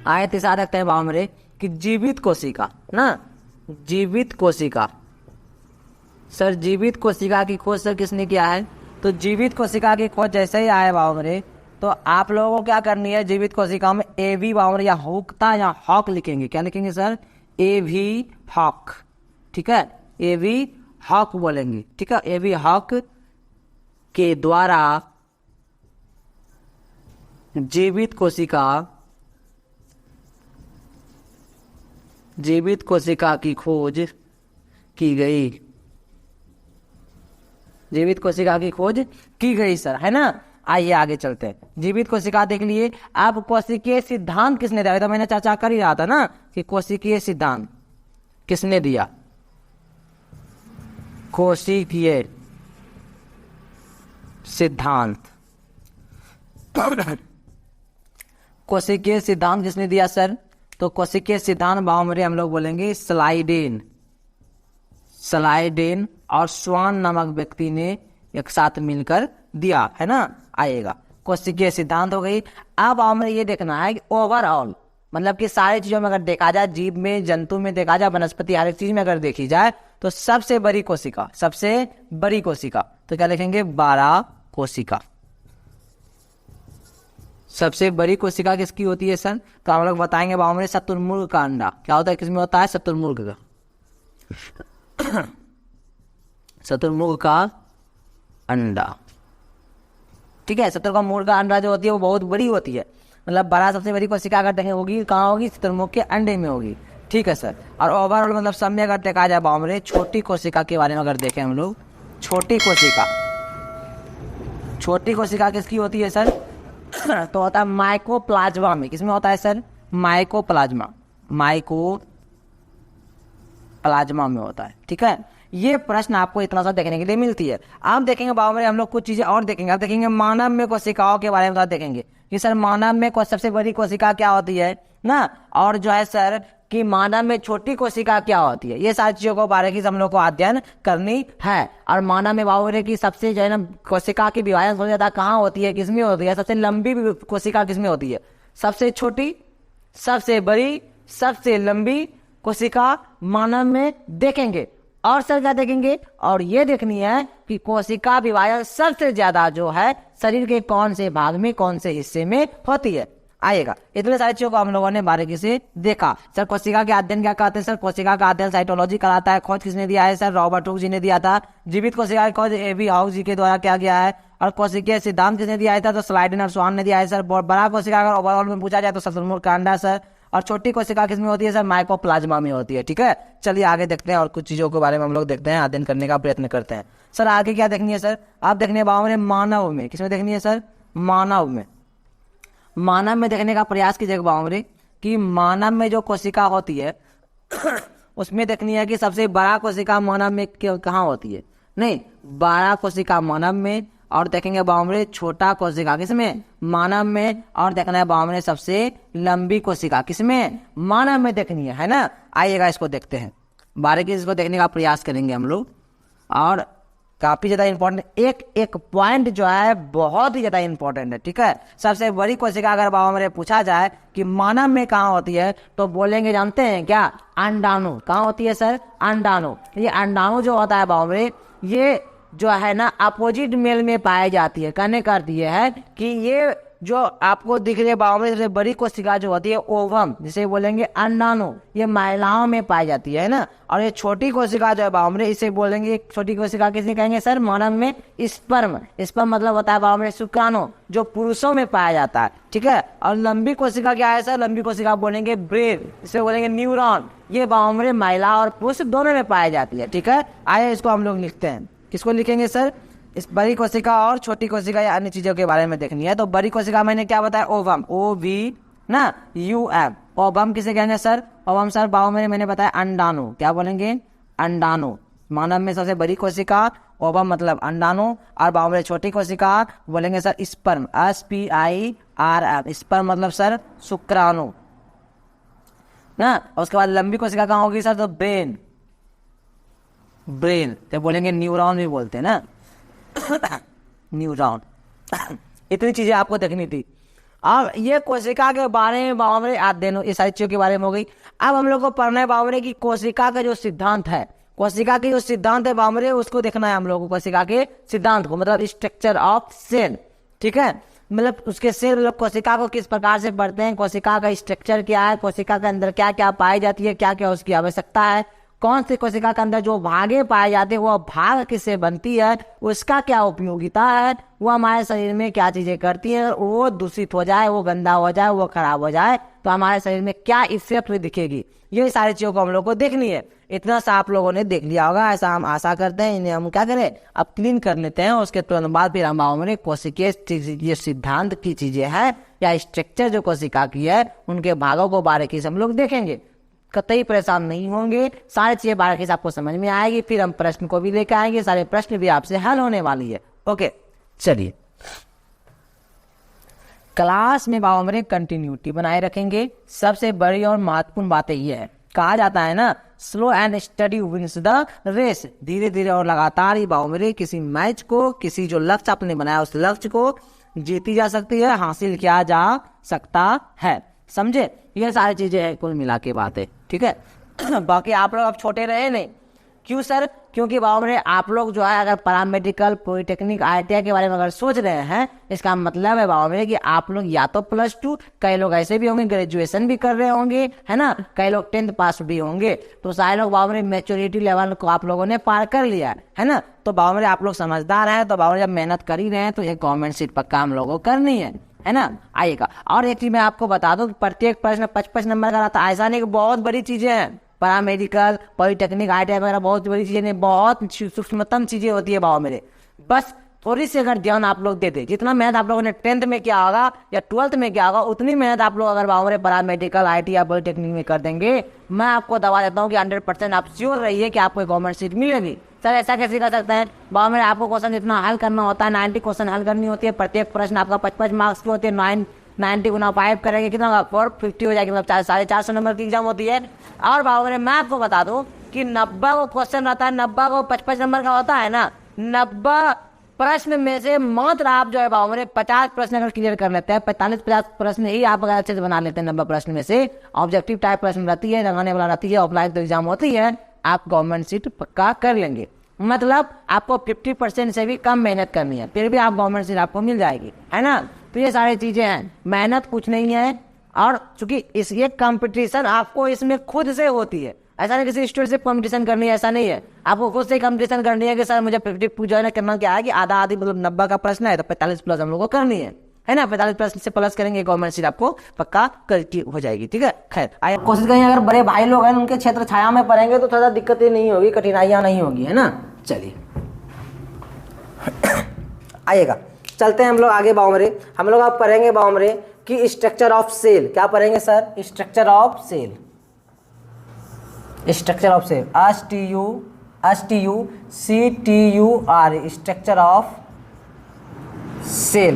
आए तीसरा रखते हैं बावमरे कि जीवित कोशिका ना, जीवित कोशिका सर, जीवित कोशिका की खोज सर किसने किया है? तो जीवित कोशिका की खोज जैसे ही आए बावमरे तो आप लोगों को क्या करनी है? जीवित कोशिका में एवी बावमरे या हुकता या हॉक लिखेंगे। क्या लिखेंगे सर? एवी हॉक। ठीक है, एवी हॉक बोलेंगे। ठीक है, एवी हॉक के द्वारा जीवित कोशिका की खोज की गई। जीवित कोशिका की खोज की गई सर, है ना। आइए आगे चलते हैं। जीवित कोशिका देख लिए। अब कोशिकीय सिद्धांत किसने दिया? तो मैंने चर्चा कर ही रहा था ना कि कोशिकीय सिद्धांत किसने दिया? कोशिकीय सिद्धांत। कोशिकीय सिद्धांत किसने दिया सर? तो कोशिकीय सिद्धांत बावमरे हम लोग बोलेंगे स्लाइडेन और स्वान नामक व्यक्ति ने एक साथ मिलकर दिया, है ना। आएगा कोशिकीय सिद्धांत हो गई। अब हमें ये देखना है कि ओवरऑल मतलब कि सारी चीजों में अगर देखा जाए, जीव में, जंतु में देखा जाए, वनस्पति हर एक चीज में अगर देखी जाए तो सबसे बड़ी कोशिका तो क्या लिखेंगे? 12 कोशिका। सबसे बड़ी कोशिका किसकी होती है सर? तो हम लोग बताएंगे बावमरे शुतुरमुर्ग का अंडा। क्या होता है? किसमें होता है? शुतुरमुर्ग का शुतुरमुर्ग का अंडा। ठीक है, शुतुरमुर्ग का अंडा जो होती है वो बहुत बड़ी होती है। मतलब बड़ा सबसे बड़ी कोशिका अगर देखें होगी कहाँ होगी? शुतुरमुर्ग के अंडे में होगी। ठीक है सर। और ओवरऑल मतलब सब में अगर देखा जाए बावमरे छोटी कोशिका के बारे में अगर देखें हम लोग, छोटी कोशिका किसकी होती है सर? तो होता है माइकोप्लाज्मा में। किसमें होता है सर? माइकोप्लाज्मा में होता है। ठीक है, ये प्रश्न आपको इतना सा देखने के लिए मिलती है। आप देखेंगे बावमरे हम लोग कुछ चीजें और देखेंगे। आप देखेंगे मानव में कोशिकाओं के बारे में देखेंगे कि सर मानव में सबसे बड़ी कोशिका क्या होती है ना, और जो है सर कि मानव में छोटी कोशिका क्या होती है। ये सारी चीजों को बारीकी से हम लोग को अध्ययन करनी है। और मानव में बावमरे की सबसे जो है ना कोशिका की विभाजन सबसे ज्यादा कहाँ होती है? किसमें होती है? सबसे लंबी कोशिका किसमें होती है? सबसे छोटी, सबसे बड़ी, सबसे लंबी कोशिका मानव में देखेंगे। और सर क्या देखेंगे? और ये देखनी है कि कोशिका विभाजन सबसे ज्यादा जो है शरीर के कौन से भाग में, कौन से हिस्से में होती है। आएगा इतने सारी चीजों को हम लोगों ने बारीकी से देखा। सर कोशिका के अध्ययन क्या कहते हैं? सर कोशिका का अध्ययन साइटोलॉजी कराता है। खोज किसने दिया है सर? रॉबर्ट हुक जी ने दिया था। जीवित कोशिका की खोज एवी हॉक जी के द्वारा किया गया है। और कोशिकीय सिद्धांत किसने दिया था? तो स्लाइडेन और स्वान ने दिया है सर। बड़ा कोशिका अगर ओवरऑल में पूछा जाए तो शुतुरमुर्ग का अंडा सर। और छोटी कोशिका किसमें होती है सर? माइकोप्लाज्मा में होती है। ठीक है, चलिए आगे देखते हैं और कुछ चीजों के बारे में हम लोग देखते हैं, अध्ययन करने का प्रयत्न करते हैं। सर आगे क्या देखनी है सर? आप देखने बावमरे मानव में। किसमें देखनी है सर? मानव में देखने का प्रयास कीजिएगा बावमरे कि मानव में जो कोशिका होती है उसमें देखनी है कि सबसे बड़ा कोशिका मानव में कहाँ होती है? नहीं, 12 कोशिका मानव में। और देखेंगे बावमरे छोटा कोशिका किसमें? मानव में। और देखना है बावमरे सबसे लंबी कोशिका किसमें? मानव में देखनी है ना। आइएगा इसको देखते हैं, बारीकी इसको देखने का प्रयास करेंगे हम लोग। और काफी ज्यादा इंपॉर्टेंट एक पॉइंट जो है बहुत ही ज्यादा इंपॉर्टेंट है। ठीक है, सबसे बड़ी कोशिका अगर बावमरे पूछा जाए कि मानव में कहाँ होती है तो बोलेंगे जानते हैं क्या? अंडाणु। कहाँ होती है सर? अंडाणु। ये अंडाणु जो होता है बावमरे ये जो है ना अपोजिट मेल में पाई जाती है। कहने का अर्थ ये है कि ये जो आपको दिख रही है बाउंड्री, सबसे बड़ी कोशिका जो होती है ओवम, जिसे बोलेंगे अंडाणु, ये महिलाओं में पाई जाती है ना। और ये छोटी कोशिका जो है बाउंड्री, इसे बोलेंगे छोटी कोशिका किसे कहेंगे सर, मॉडर्न में स्पर्म। स्पर्म मतलब होता है बाउंड्री शुक्राणु, जो पुरुषों में पाया जाता है, ठीक है। और लंबी कोशिका क्या है सर, लंबी कोशिका बोलेंगे ब्रेन, इसे बोलेंगे न्यूरॉन। ये बाउंड्री महिला और पुरुष दोनों में पाई जाती है, ठीक है। आइए इसको हम लोग लिखते हैं, किसको लिखेंगे सर, इस बड़ी कोशिका और छोटी कोशिका या अन्य चीजों के बारे में देखनी है। तो बड़ी कोशिका मैंने क्या बताया, ओवम, OVUM। ओवम किसे कहेंगे सर, ओवम सर बाउंड्री मैंने बताया अंडाणु, क्या बोलेंगे, अंडाणु। मानव में सबसे बड़ी कोशिका ओवम मतलब अंडाणु, और बाउंड्री छोटी कोशिका बोलेंगे सर स्पर्म, SPIRM। स्पर्म मतलब सर शुक्राणु ना। उसके बाद लंबी कोशिका कहाँ होगी सर, तो ब्रेन, ब्रेन तो बोलेंगे न्यूरॉन भी बोलते हैं ना, न्यूरॉन। इतनी चीजें आपको देखनी थी। अब ये कोशिका के बारे में बाउंड्री अध्ययन, ये सारी चीजों के बारे में हो गई। अब हम लोग को पढ़ना है बाउंड्री की कोशिका का जो सिद्धांत है, कोशिका की जो सिद्धांत है बाउंड्री, उसको देखना है हम लोग को, कोशिका के सिद्धांत को, मतलब स्ट्रक्चर ऑफ सेल, ठीक है। मतलब उसके सेल, मतलब कोशिका को किस प्रकार से पढ़ते हैं, कोशिका का स्ट्रक्चर क्या है, कोशिका के अंदर क्या क्या पाई जाती है, क्या क्या उसकी आवश्यकता है, कौन सी कोशिका के अंदर जो भागे पाए जाते हैं वो भाग किससे बनती है, उसका क्या उपयोगिता है, वो हमारे शरीर में क्या चीजें करती है, वो दूषित हो जाए, वो गंदा हो जाए, वो खराब हो जाए तो हमारे शरीर में क्या इफेक्ट दिखेगी, ये सारी चीजों को हम लोग को देखनी है। इतना सा आप लोगों ने देख लिया होगा, ऐसा हम आशा करते हैं। इन्हें हम क्या करें, अब क्लीन कर लेते हैं, उसके तुरंत बाद फिर हम बाउंड्री कोशिकीय ये सिद्धांत की चीजें हैं या स्ट्रक्चर जो कोशिका की है, उनके भागों को बारीकी से हम लोग देखेंगे। कतई परेशान नहीं होंगे, सारी चीजें बारीकी से आपको समझ में आएगी। फिर हम प्रश्न को भी लेकर आएंगे, सारे प्रश्न भी आपसे हल होने वाली है। ओके चलिए, क्लास में बाउंड्री कंटिन्यूटी बनाए रखेंगे। सबसे बड़ी और महत्वपूर्ण बात ये है, कहा जाता है ना, slow and steady wins the race. धीरे धीरे और लगातार ही बाउंड्री किसी मैच को, किसी जो लक्ष्य आपने बनाया उस लक्ष्य को जीती जा सकती है, हासिल किया जा सकता है। समझे, ये सारी चीजें हैं कुल मिला के बातें, ठीक है। बाकी आप लोग अब छोटे रहे नहीं, क्यों सर, क्योंकि बाउंड्री आप लोग जो है अगर पैरामेडिकल, पॉलिटेक्निक, ITI के बारे में अगर सोच रहे हैं, इसका मतलब है बाउंड्री कि आप लोग या तो +2, कई लोग ऐसे भी होंगे ग्रेजुएशन भी कर रहे होंगे, है ना, कई लोग 10th पास भी होंगे, तो सारे लोग बाउंड्री मैच्योरिटी लेवल को आप लोगों ने पार कर लिया है ना। तो बाउंड्री आप लोग समझदार हैं, तो बाउंड्री जब मेहनत कर ही रहे हैं तो एक गवर्नमेंट सीट पक्का हम लोगों को करनी है ना। आइएगा, और एक चीज मैं आपको बता दूं, प्रत्येक प्रश्न 55 नंबर का रहता है। ऐसा नहीं कि बहुत बड़ी चीजें हैं, पैरामेडिकल, पॉलिटेक्निक, ITI वगैरह बहुत बड़ी चीजें नहीं, बहुत सूक्ष्मतम चीजें होती है बाउंड्री में। बस थोड़ी सी अगर ध्यान आप लोग देते, जितना मेहनत आप लोगों ने 10th में किया होगा या 12th में किया होगा, उतनी मेहनत आप लोग अगर बाउंड्री पैरामेडिकल, ITI या पॉलिटेक्निक में कर देंगे, मैं आपको दवा देता हूँ कि 100% आप श्योर रहिए कि आपको गवर्नमेंट सीट मिलेगी। सर ऐसा कैसे कर सकते हैं, बाउंड्री आपको क्वेश्चन जितना हल करना होता है, 90 क्वेश्चन हल करनी होती है, प्रत्येक प्रश्न आपका 55 मार्क्स की होती है, 90 गुना 5 करेंगे कितना होगा, 450 हो जाएगी, मतलब 450 नंबर की एग्जाम होती है। और बाउंड्री मैं आपको बता दूं कि 90 को क्वेश्चन रहता है, 90 को 55 नंबर का होता है ना, 90 प्रश्न में से मात्र आप जो है बाउंड्री 50 प्रश्न अगर क्लियर कर लेते हैं, 45-50 प्रश्न ही आप अगर अच्छे से बना लेते हैं 90 प्रश्न में से, ऑब्जेक्टिव टाइप प्रश्न रहती है, लगाने वाला रहती है, ऑफलाइन तो एग्जाम होती है, आप गवर्नमेंट सीट पक्का कर लेंगे। मतलब आपको 50% से भी कम मेहनत करनी है, फिर भी आप गवर्नमेंट सीट आपको मिल जाएगी, है ना। तो ये सारी चीजें हैं, मेहनत कुछ नहीं है। और चूंकि इस ये कंपटीशन आपको इसमें खुद से होती है, ऐसा नहीं किसी स्टूडेंट से कंपटीशन करनी है, ऐसा नहीं है, आपको खुद से कंपटीशन करनी है कि सर मुझे 50 जो है करना क्या है कि आधा आधी, मतलब 90 का प्रश्न है तो 45 प्लस हम लोग को करनी है ना। 45 प्लस से प्लस करेंगे, गवर्नमेंट सीट आपको पक्का करती हो जाएगी, ठीक है। खैर आइए, कोशिश करेंगे अगर बड़े भाई लोग हैं उनके क्षेत्र छाया में पढ़ेंगे तो थोड़ा दिक्कतें नहीं होगी, कठिनाइयां नहीं होगी, है ना। चलिए आइएगा, चलते हैं हम लोग आगे। बाउंड्री हम लोग अब पढ़ेंगे बाउंड्री की स्ट्रक्चर ऑफ सेल। क्या पढ़ेंगे sir, structure of cell, structure of cell, STUCTUR, structure of cell,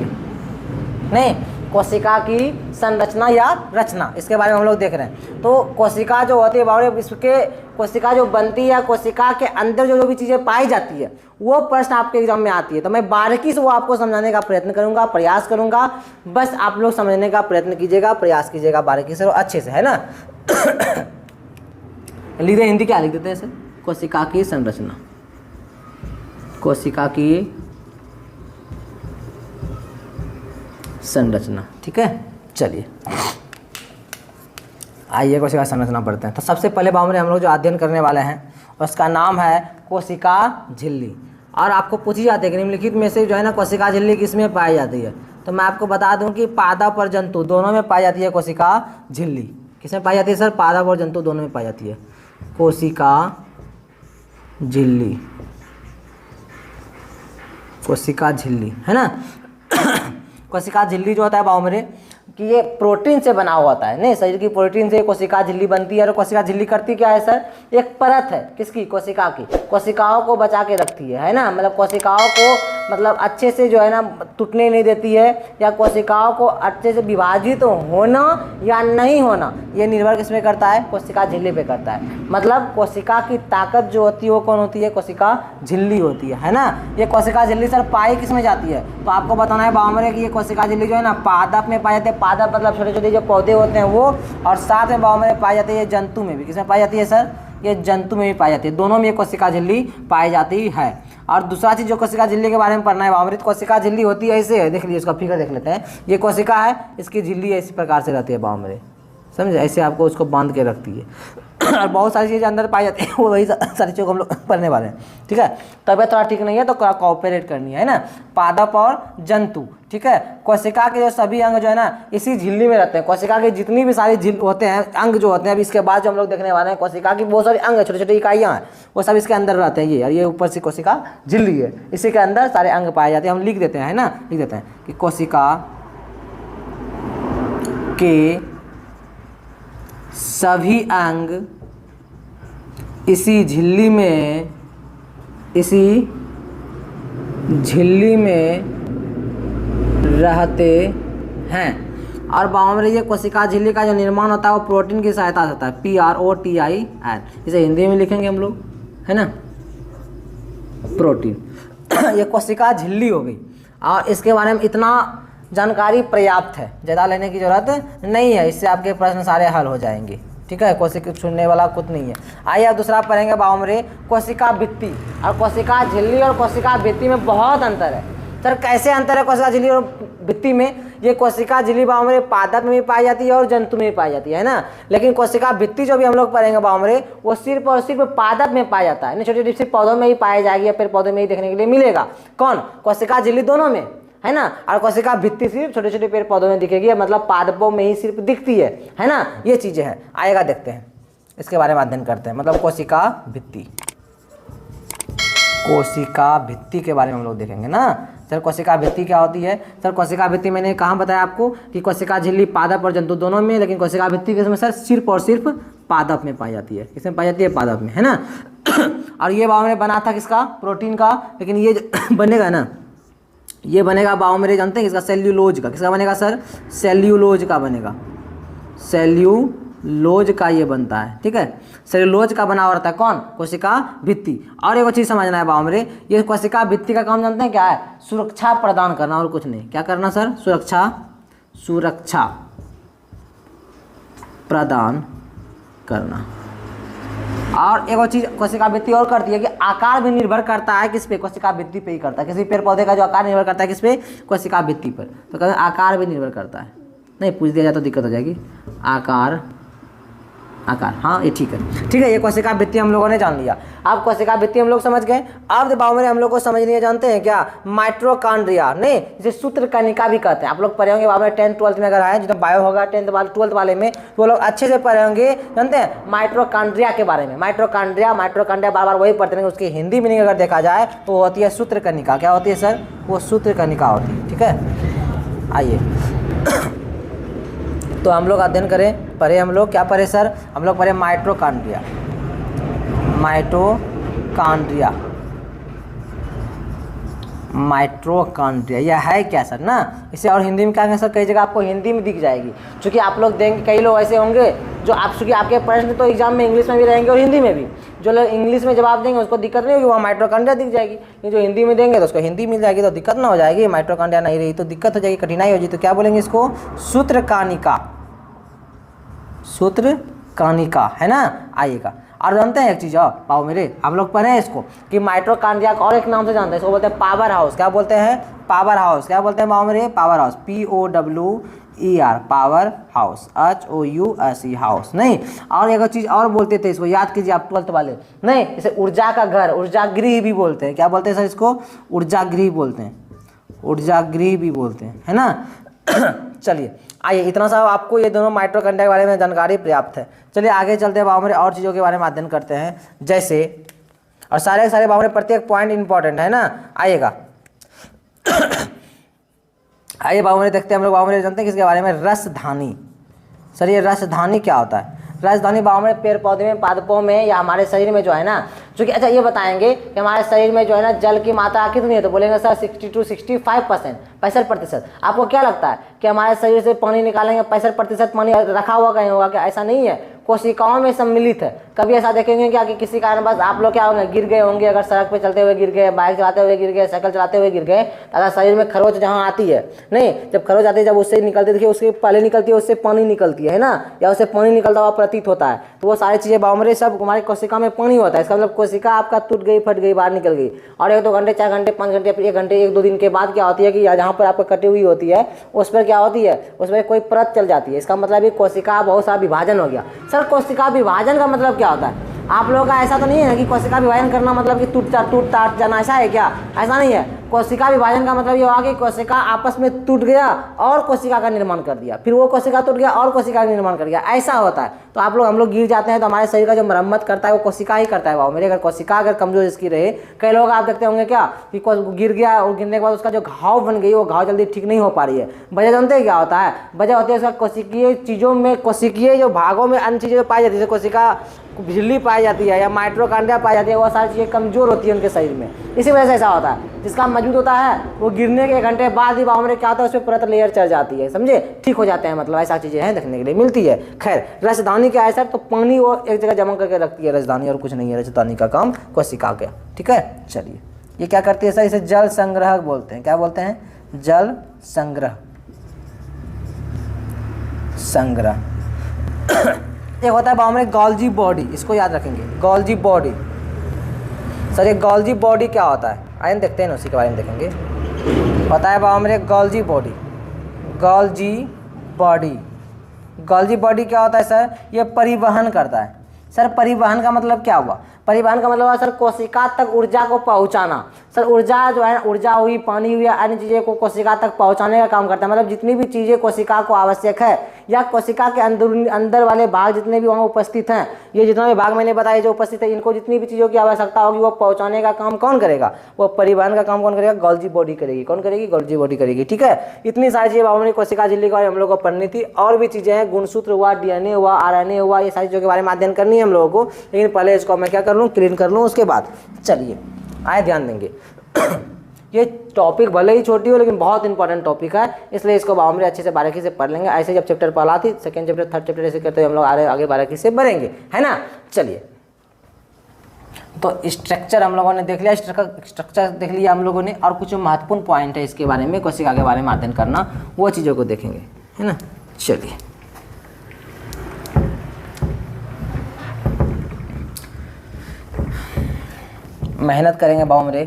नहीं कोशिका की संरचना या रचना, इसके बारे में हम लोग देख रहे हैं। तो कोशिका जो होती है बाउंड्री, विश्व के कोशिका जो बनती है, कोशिका के अंदर जो भी चीजें पाई जाती है, वो प्रश्न आपके एग्जाम में आती है। तो मैं बारीकी से वो आपको समझाने का प्रयत्न करूंगा, प्रयास करूंगा, बस आप लोग समझने का प्रयत्न कीजिएगा, प्रयास कीजिएगा बारीकी से और अच्छे से, है ना। लिख दे, हिंदी क्या लिख देते हैं सर, कोशिका की संरचना, कोशिका की संरचना। ठीक है, चलिए आइए कोशिका संरचना पढ़ते हैं। तो सबसे पहले बाबू हम लोग जो अध्ययन करने वाले हैं उसका नाम है कोशिका झिल्ली। और आपको पूछी जाती है कि निम्नलिखित में से जो है ना कोशिका झिल्ली किसमें पाई जाती है। तो मैं आपको बता दूं कि पादप और जंतु दोनों में पाई जाती है कोशिका झिल्ली। किसमें पाई जाती है सर? पादप और जंतु दोनों में पाई जाती है कोशिका झिल्ली। कोशिका झिल्ली है ना। कोशिका झिल्ली जो होता है बाबू मेरे कि ये प्रोटीन से बना हुआ होता है। नहीं, शरीर की प्रोटीन से कोशिका झिल्ली बनती है। और कोशिका झिल्ली करती क्या है सर? एक परत है किसकी? कोशिका की। कोशिकाओं को बचा के रखती है ना, मतलब कोशिकाओं को मतलब अच्छे से जो है ना टूटने नहीं देती है, या कोशिकाओं को अच्छे से विभाजित होना या नहीं होना ये निर्भर किस पे करता है? कोशिका झिल्ली पे करता है। मतलब कोशिका की ताकत जो होती है वो कौन होती है? कोशिका झिल्ली होती है ना। ये कोशिका झिल्ली सर पाई किस में जाती है? तो आपको बताना है बावमरे कि ये कोशिका झिल्ली जो है ना पादप में पाई जाती है। पादप मतलब छोटे छोटे जो पौधे होते हैं वो, और साथ में बावमरे पाई जाती है जंतु में भी। किसमें पाई जाती है सर? ये जंतु में भी पाई जाती है। दोनों में ये कोशिका झिल्ली पाई जाती है। और दूसरा चीज जो कोशिका झिल्ली के बारे में पढ़ना है बावमृत, कोशिका झिल्ली होती है ऐसे है, देख लीजिए इसका फिगर देख लेते हैं। ये कोशिका है, इसकी झिल्ली इसी प्रकार से रहती है बावमृत, समझे? ऐसे आपको उसको बांध के रखती है। और बहुत सारी चीज़ें अंदर पाई जाती है, वो वही सारी चीज़ों को हम लोग पढ़ने वाले हैं। ठीक है, तबियत थोड़ा ठीक नहीं है तो कोऑपरेट करनी है ना। पादप और जंतु, ठीक है। कोशिका के जो सभी अंग जो है ना इसी झिल्ली में रहते हैं। कोशिका के जितनी भी सारी झिल्ली होते हैं, अंग जो होते हैं, अभी इसके बाद जो हम लोग देखने वाले हैं कोशिका की बहुत सारी अंग छोटे छोटे इकाइयाँ हैं, वो सब इसके अंदर रहते हैं। ये और ये ऊपर से कोशिका झिल्ली है, इसी के अंदर सारे अंग पाए जाते हैं। हम लिख देते हैं, है ना, लिख देते हैं कि कोशिका के सभी अंग इसी झिल्ली में रहते हैं। और बावमरे ये कोशिका झिल्ली का जो निर्माण होता है वो प्रोटीन की सहायता से होता है, PROTIN। इसे हिंदी में लिखेंगे हम लोग, है ना, प्रोटीन। ये कोशिका झिल्ली हो गई। और इसके बारे में इतना जानकारी पर्याप्त है, ज़्यादा लेने की जरूरत नहीं है। इससे आपके प्रश्न सारे हल हो जाएंगे। ठीक है, कोशिका छूटने वाला कुछ नहीं है। आइए अब दूसरा पढ़ेंगे बावमरे कोशिका भित्ति। और कोशिका झिल्ली और कोशिका भित्ति में बहुत अंतर है। सर कैसे अंतर है कोशिका झिल्ली और भित्ति में? ये कोशिका झिल्ली बावमरे पादप में भी पाई जाती है और जंतु में भी पाई जाती है ना। लेकिन कोशिका भित्ति जो भी हम लोग पढ़ेंगे बावमरे वो सिर्फ और सिर्फ पादप में पाया जाता है। छोटे छोटे पौधों में ही पाई जाएगी या फिर पौधों में ही देखने के लिए मिलेगा। कौन? कोशिका झिल्ली दोनों में, है ना। और कोशिका भित्ति सिर्फ छोटे छोटे पेड़ पौधों में दिखेगी, मतलब पादपों में ही सिर्फ दिखती है ना। ये चीजें हैं, आएगा देखते हैं, इसके बारे में अध्ययन करते हैं। मतलब कोशिका भित्ति, कोशिका भित्ति के बारे में हम लोग देखेंगे ना। सर कोशिका भित्ति क्या होती है? सर कोशिका भित्ति मैंने कहाँ बताया आपको कि कोशिका झिल्ली पादप और जंतु दोनों में, लेकिन कोशिका भित्ति किसमें सर? सिर्फ और सिर्फ पादप में पाई जाती है। किसमें पाई जाती है? पादप में, है ना। और ये बावमरे बना था किसका? प्रोटीन का। लेकिन ये बनेगा ना, ये बनेगा बावमरे जानते हैं किसका? सेल्यूलोज का। किसका बनेगा सर? सेल्यूलोज का बनेगा। सेल्यूलोज का ये बनता है, ठीक है। सेल्यूलोज का बना हुआ रहता है कौन? कोशिका भित्ति। और एक चीज समझना है बावमरे, ये कोशिका भित्ति का काम जानते हैं क्या है? सुरक्षा प्रदान करना और कुछ नहीं। क्या करना सर? सुरक्षा प्रदान करना। और एक और चीज कोशिका भित्ति और करती है कि आकार भी निर्भर करता है किस पे? कोशिका भित्ति पे ही करता है। किसी पेड़ पौधे का जो आकार निर्भर करता है किस पे? कोशिका भित्ति पर। तो कहते हैं आकार भी निर्भर करता है। नहीं पूछ दिया जाए तो दिक्कत हो जाएगी। आकार, हाँ ये ठीक है। ये कोशिका भित्ति हम लोगों ने जान लिया। अब कोशिका भित्ति हम लोग समझ गए। अब बावमरे हम लोग को समझने जानते हैं क्या? माइटोकॉन्ड्रिया, नहीं जिसे सूत्रकणिका भी कहते हैं। आप लोग पढ़े होंगे बावमरे 10th 12th में अगर आए, जितना बायो होगा 10th 12th वाले में, तो वो लोग अच्छे से पढ़े होंगे, जानते हैं माइटोकॉन्ड्रिया के बारे में। माइटोकॉन्ड्रिया बार बार वही पढ़ते हैं। उसकी हिंदी मीनिंग अगर देखा जाए तो वो होती है सूत्रकणिका। क्या होती है सर? वो सूत्रकणिका होती है, ठीक है। आइए तो हम लोग अध्ययन करें, पढ़े हम लोग क्या पढ़े सर? हम लोग पढ़े माइटोकॉन्ड्रिया। माइटोकॉन्ड्रिया यह है क्या सर ना? इसे और हिंदी में क्या सर? कई जगह आपको हिंदी में दिख जाएगी, क्योंकि आप लोग देंगे, कई लोग ऐसे होंगे जो आप, चूँकि आपके प्रश्न तो एग्जाम में इंग्लिश में भी रहेंगे और हिंदी में भी, जो लोग इंग्लिश में जवाब देंगे उसको दिक्कत नहीं होगी, वहाँ माइटोकॉन्ड्रिया दिख जाएगी। ये जो हिंदी में देंगे तो उसको हिंदी मिल जाएगी, तो दिक्कत ना हो जाएगी। माइटोकॉन्ड्रिया नहीं रही तो दिक्कत हो जाएगी, कठिनाई हो जाएगी। तो क्या बोलेंगे इसको? सूत्रकणिका, है ना, आइएगा। और जानते हैं एक चीज़ और पाओ मेरे, आप लोग पढ़े हैं इसको कि माइटोकॉन्ड्रिया को और एक नाम से जानते हैं, इसको बोलते हैं पावर हाउस। क्या बोलते हैं? Power house. क्या बोलते हैं पाओ मेरे? Power house, POWER, power house, HOUSE, house नहीं। और एक चीज़ और बोलते थे, इसको याद कीजिए आप 12th वाले, नहीं इसे ऊर्जा का घर, ऊर्जागृह भी बोलते हैं। क्या बोलते हैं सर इसको? ऊर्जागृह बोलते हैं, ऊर्जागृह भी बोलते हैं, है ना। चलिए आइए, इतना सा आपको ये दोनों माइटोकॉन्ड्रिया के बारे में जानकारी पर्याप्त है। चलिए आगे चलते हैं बाबू और चीज़ों के बारे में अध्ययन करते हैं, जैसे, और सारे के सारे बाबू प्रत्येक पॉइंट इंपॉर्टेंट है ना। आइएगा आइए बाबू देखते हैं हम लोग। बाबू जानते हैं किसके बारे में? रसधानी। सर ये रसधानी क्या होता है? रसधानी बाबू पेड़ पौधे में, पादपों में या हमारे शरीर में जो है ना, चूँकि अच्छा ये बताएंगे कि हमारे शरीर में जो है ना जल की मात्रा कितनी है, तो बोलेंगे सर 60 to 65%, 65%। आपको क्या लगता है कि हमारे शरीर से पानी निकालेंगे 65% पानी रखा हुआ कहीं होगा क्या? ऐसा नहीं है, कोशिकाओं में सम्मिलित है। कभी ऐसा देखेंगे क्या कि किसी कारण बस आप लोग क्या होंगे, गिर गए होंगे, अगर सड़क पे चलते हुए गिर गए, बाइक चलाते हुए गिर गए, साइकिल चलाते हुए गिर गए, अगर शरीर में खरोच जहाँ आती है, नहीं जब खरोच आती है, जब उससे निकलती, देखिए उसके पहले निकलती है, उससे पानी निकलती है ना, या उससे पानी निकलता हुआ प्रतीत होता है, तो वो सारी चीज़ें बावमरे सब हमारी कोशिका में पानी होता है। इसका मतलब कोशिका आपका टूट गई, फट गई, बाहर निकल गई, और 1-2 घंटे, 4 घंटे, 5 घंटे, फिर 1 घंटे, 1-2 दिन के बाद क्या होती है कि जहाँ पर आपको कटी हुई होती है उस पर क्या होती है, उस पर कोई परत चल जाती है। इसका मतलब ये कोशिका बहुत सारा विभाजन हो गया। सर कोशिका विभाजन का मतलब क्या होता है? आप लोगों का ऐसा तो नहीं है कि कोशिका विभाजन करना मतलब कि टूट टाट जाना, ऐसा है क्या? ऐसा नहीं है। कोशिका विभाजन का मतलब ये हुआ कि कोशिका आपस में टूट गया और कोशिका का निर्माण कर दिया, फिर वो कोशिका टूट गया और कोशिका का निर्माण कर दिया, ऐसा होता है। तो हम लोग गिर जाते हैं तो हमारे शरीर का जो मरम्मत करता है वो कोशिका ही करता है। बाबू मेरे, अगर कोशिका अगर कमजोर इसकी रहे, कई लोग आप देखते होंगे क्या कि गिर गया और गिरने के बाद उसका जो घाव बन गई वो घाव जल्दी ठीक नहीं हो पा रही है। वजह जानते हैं क्या होता है? वजह होती है उसका कोशिकीय चीज़ों में, कोशिकीय जो भागों में अन्य चीज़ें पाई जाती है, जैसे कोशिका झिल्ली पाई जाती है या माइटोकॉन्ड्रिया पाई जाती है, वो सारी चीज़ें कमजोर होती है उनके शरीर में, इसी वजह से ऐसा होता है। जिसका मौजूद होता है वो गिरने के 1 घंटे बाद ही बाबू क्या होता है, उस पर परत लेयर चढ़ जाती है, समझे, ठीक हो जाते हैं। मतलब ऐसा चीज़ें हैं देखने के लिए मिलती है। खैर रसधानी क्या है सर? तो पानी वो एक जगह जमा करके रखती है रसधानी, और कुछ नहीं है रसधानी का काम कोशिका का। ठीक है, चलिए ये क्या करती है सर? इसे जल संग्रह बोलते हैं। क्या बोलते हैं? जल संग्रह, संग्रह। एक होता है बाबू गोल्जी बॉडी, इसको याद रखेंगे, गोल्जी बॉडी। सर ये गोल्जी बॉडी क्या होता है? आइए देखते हैं, उसी के बारे में देखेंगे। होता है बाबू Golgi body, Golgi body. Golgi body क्या होता है सर? ये परिवहन करता है। सर परिवहन का मतलब क्या हुआ? परिवहन का मतलब हुआ सर कोशिका तक ऊर्जा को पहुंचाना। सर ऊर्जा जो है, ऊर्जा हुई, पानी हुई या अन्य चीज़ें को कोशिका तक पहुंचाने का काम करता है। मतलब जितनी भी चीज़ें कोशिका को आवश्यक है या कोशिका के अंदर वाले भाग जितने भी वहाँ उपस्थित हैं, ये जितना भी भाग मैंने बताया जो उपस्थित है, इनको जितनी भी चीज़ों की आवश्यकता होगी वो पहुँचाने का काम कौन करेगा? वो परिवहन का काम कौन करेगा? गोल्जी बॉडी करेगी। कौन करेगी? गोल्जी बॉडी करेगी। ठीक है, इतनी सारी चीज़ें बाबू कोशिका झिल्ली का हम लोग को पढ़नी थी। और भी चीज़ें हैं, गुणसूत्र हुआ, DNA हुआ, RNA हुआ, ये सारी चीज़ों के बारे में अध्ययन करनी है हम लोगों को। लेकिन पहले इसको मैं क्या कर लूँ, क्लीन कर लूँ, उसके बाद चलिए आए ध्यान देंगे। ये टॉपिक भले ही छोटी हो लेकिन बहुत इंपॉर्टेंट टॉपिक है, इसलिए इसको बाबू अच्छे से बारीकी से पढ़ लेंगे। ऐसे जब चैप्टर पढ़ा थी, 2nd चैप्टर 3rd चैप्टर ऐसे करते हुए हम लोग आगे बारीकी से बढ़ेंगे, है ना। चलिए तो स्ट्रक्चर हम लोगों ने देख लिया, स्ट्रक्चर देख लिया हम लोगों ने, और कुछ महत्वपूर्ण पॉइंट है इसके बारे में, कोशिका के बारे में अध्ययन करना, वो चीज़ों को देखेंगे, है ना। चलिए मेहनत करेंगे बाबू मेरे,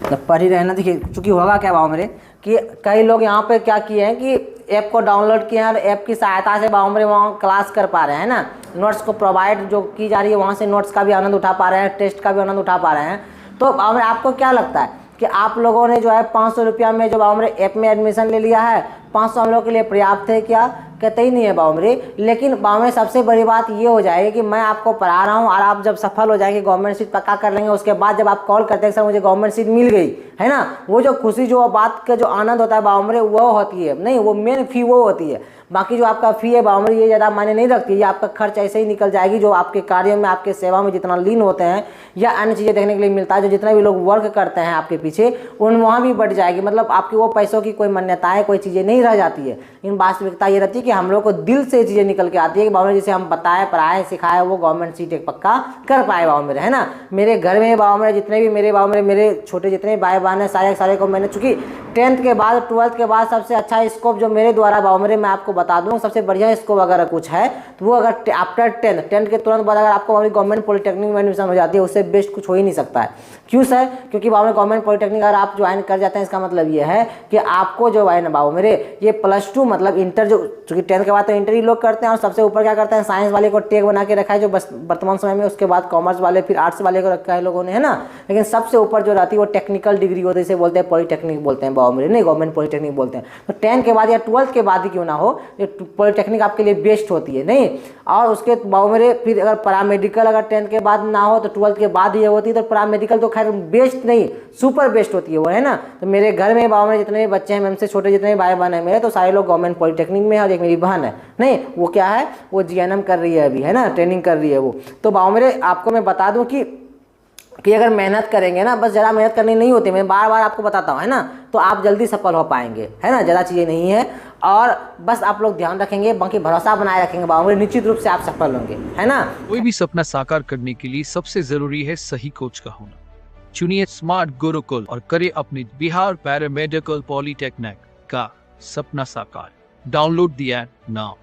तो पढ़ ही रहना। देखिए चूँकि होगा क्या बाबू मेरे कि कई लोग यहाँ पे क्या किए हैं कि ऐप को डाउनलोड किए हैं और ऐप की सहायता से बाबू मेरे वहाँ क्लास कर पा रहे हैं ना, नोट्स को प्रोवाइड जो की जा रही है वहाँ से नोट्स का भी आनंद उठा पा रहे हैं, टेस्ट का भी आनंद उठा पा रहे हैं। तो बाबू मेरे आपको क्या लगता है कि आप लोगों ने जो है 500 रुपया में जो बाबू मेरे ऐप में एडमिशन ले लिया है, 500 हम लोग के लिए पर्याप्त है क्या? कहते ही नहीं है बाबू मेरे। लेकिन बाबू मेरे सबसे बड़ी बात ये हो जाएगी कि मैं आपको पढ़ा रहा हूँ और आप जब सफल हो जाएंगे, गवर्नमेंट सीट पक्का कर लेंगे, उसके बाद जब आप कॉल करते हैं सर मुझे गवर्नमेंट सीट मिल गई, है ना, वो जो खुशी, जो बात का जो आनंद होता है बाबू मेरे, वो होती है नहीं, वो मेन फी वो होती है। बाकी जो आपका फी है बाबू मेरे ये ज़्यादा मायने नहीं रखती, ये आपका खर्च ऐसे ही निकल जाएगी। जो आपके कार्यों में, आपके सेवा में जितना लीन होते हैं या अन्य चीज़ें देखने के लिए मिलता है, जो जितना भी लोग वर्क करते हैं आपके पीछे, उन वहाँ भी बढ़ जाएगी। मतलब आपकी वो पैसों की कोई मान्यताएं, कोई चीज़ें नहीं रह जाती है। इन वास्तविकता ये रहती है कि कि हम लोग को दिल से चीज़ें निकल के आती है कि बाबू मेरे जैसे हम बताए पढ़ाए सिखाए वो गवर्नमेंट सीट एक पक्का कर पाए बाबू मेरे, है ना। मेरे घर में बाबू मेरे जितने भी मेरे बाबू मेरे छोटे जितने भाई बहन हैं सारे को मैंने चूँकि 10th के बाद 12th के बाद सबसे अच्छा स्कोप जो मेरे द्वारा बाबू मेरे मैं आपको बता दूँ सबसे बढ़िया स्कोप अगर कुछ है तो वो अगर आफ्टर 10th के तुरंत बाद अगर आपको गवर्नमेंट पॉलिटेक्निक में एडमिशन हो जाती है उससे बेस्ट कुछ हो ही नहीं सकता है। क्यों सर? क्योंकि बाबू गवर्नमेंट पॉलिटेक्निक अगर आप ज्वाइन कर जाते हैं इसका मतलब ये है कि आपको जो है ना बाबू मेरे ये +2 मतलब इंटर जो चूँकि 10th के बाद तो इंटर ही लोग करते हैं और सबसे ऊपर क्या करते हैं साइंस वाले को टेक बना के रखा है जो बस वर्तमान समय में, उसके बाद कॉमर्स वाले फिर आर्ट्स वाले को रखा है लोगों ने, है ना। लेकिन सबसे ऊपर जो रहती है वो टेक्निकल डिग्री होती है, इसे बोलते हैं पॉलिटेक्निक बोलते हैं बाबू मेरे, नहीं गवर्नमेंट पॉलिटेक्निक बोलते हैं। तो 10th के बाद या 12th के बाद ही क्यों ना हो ये पॉलिटेक्निक आपके लिए बेस्ट होती है, नहीं। और उसके बाबू मेरे फिर अगर पैरामेडिकल अगर 10th के बाद ना हो तो 12th के बाद ही होती है, तो पैरामेडिकल तो खैर बेस्ट नहीं सुपर बेस्ट होती है वो, है ना। तो मेरे घर में बाबू मेरे जितने भी बच्चे हैं हमसे छोटे जितने भी भाई बहन है मेरे तो सारे लोग गवर्नमेंट पॉलिटेक्निक में है और एक मेरी बहन है, नहीं वो क्या है वो GNM कर रही है अभी, है ना, ट्रेनिंग कर रही है वो। तो बाबू मेरे आपको मैं बता दूं कि अगर मेहनत करेंगे ना, बस ज़्यादा मेहनत करनी नहीं होती, मैं बार बार आपको बताता हूँ, है ना, तो आप जल्दी सफल हो पाएंगे, है ना। ज़्यादा चीज़ें नहीं है और बस आप लोग ध्यान रखेंगे, बाकी भरोसा बनाए रखेंगे बाबू मेरे, निश्चित रूप से आप सफल होंगे, है ना। कोई भी सपना साकार करने के लिए सबसे जरूरी है सही कोच का होना। चुनिए स्मार्ट गुरुकुल और करें अपनी बिहार पैरामेडिकल पॉलिटेक्निक का सपना साकार। Download the app now.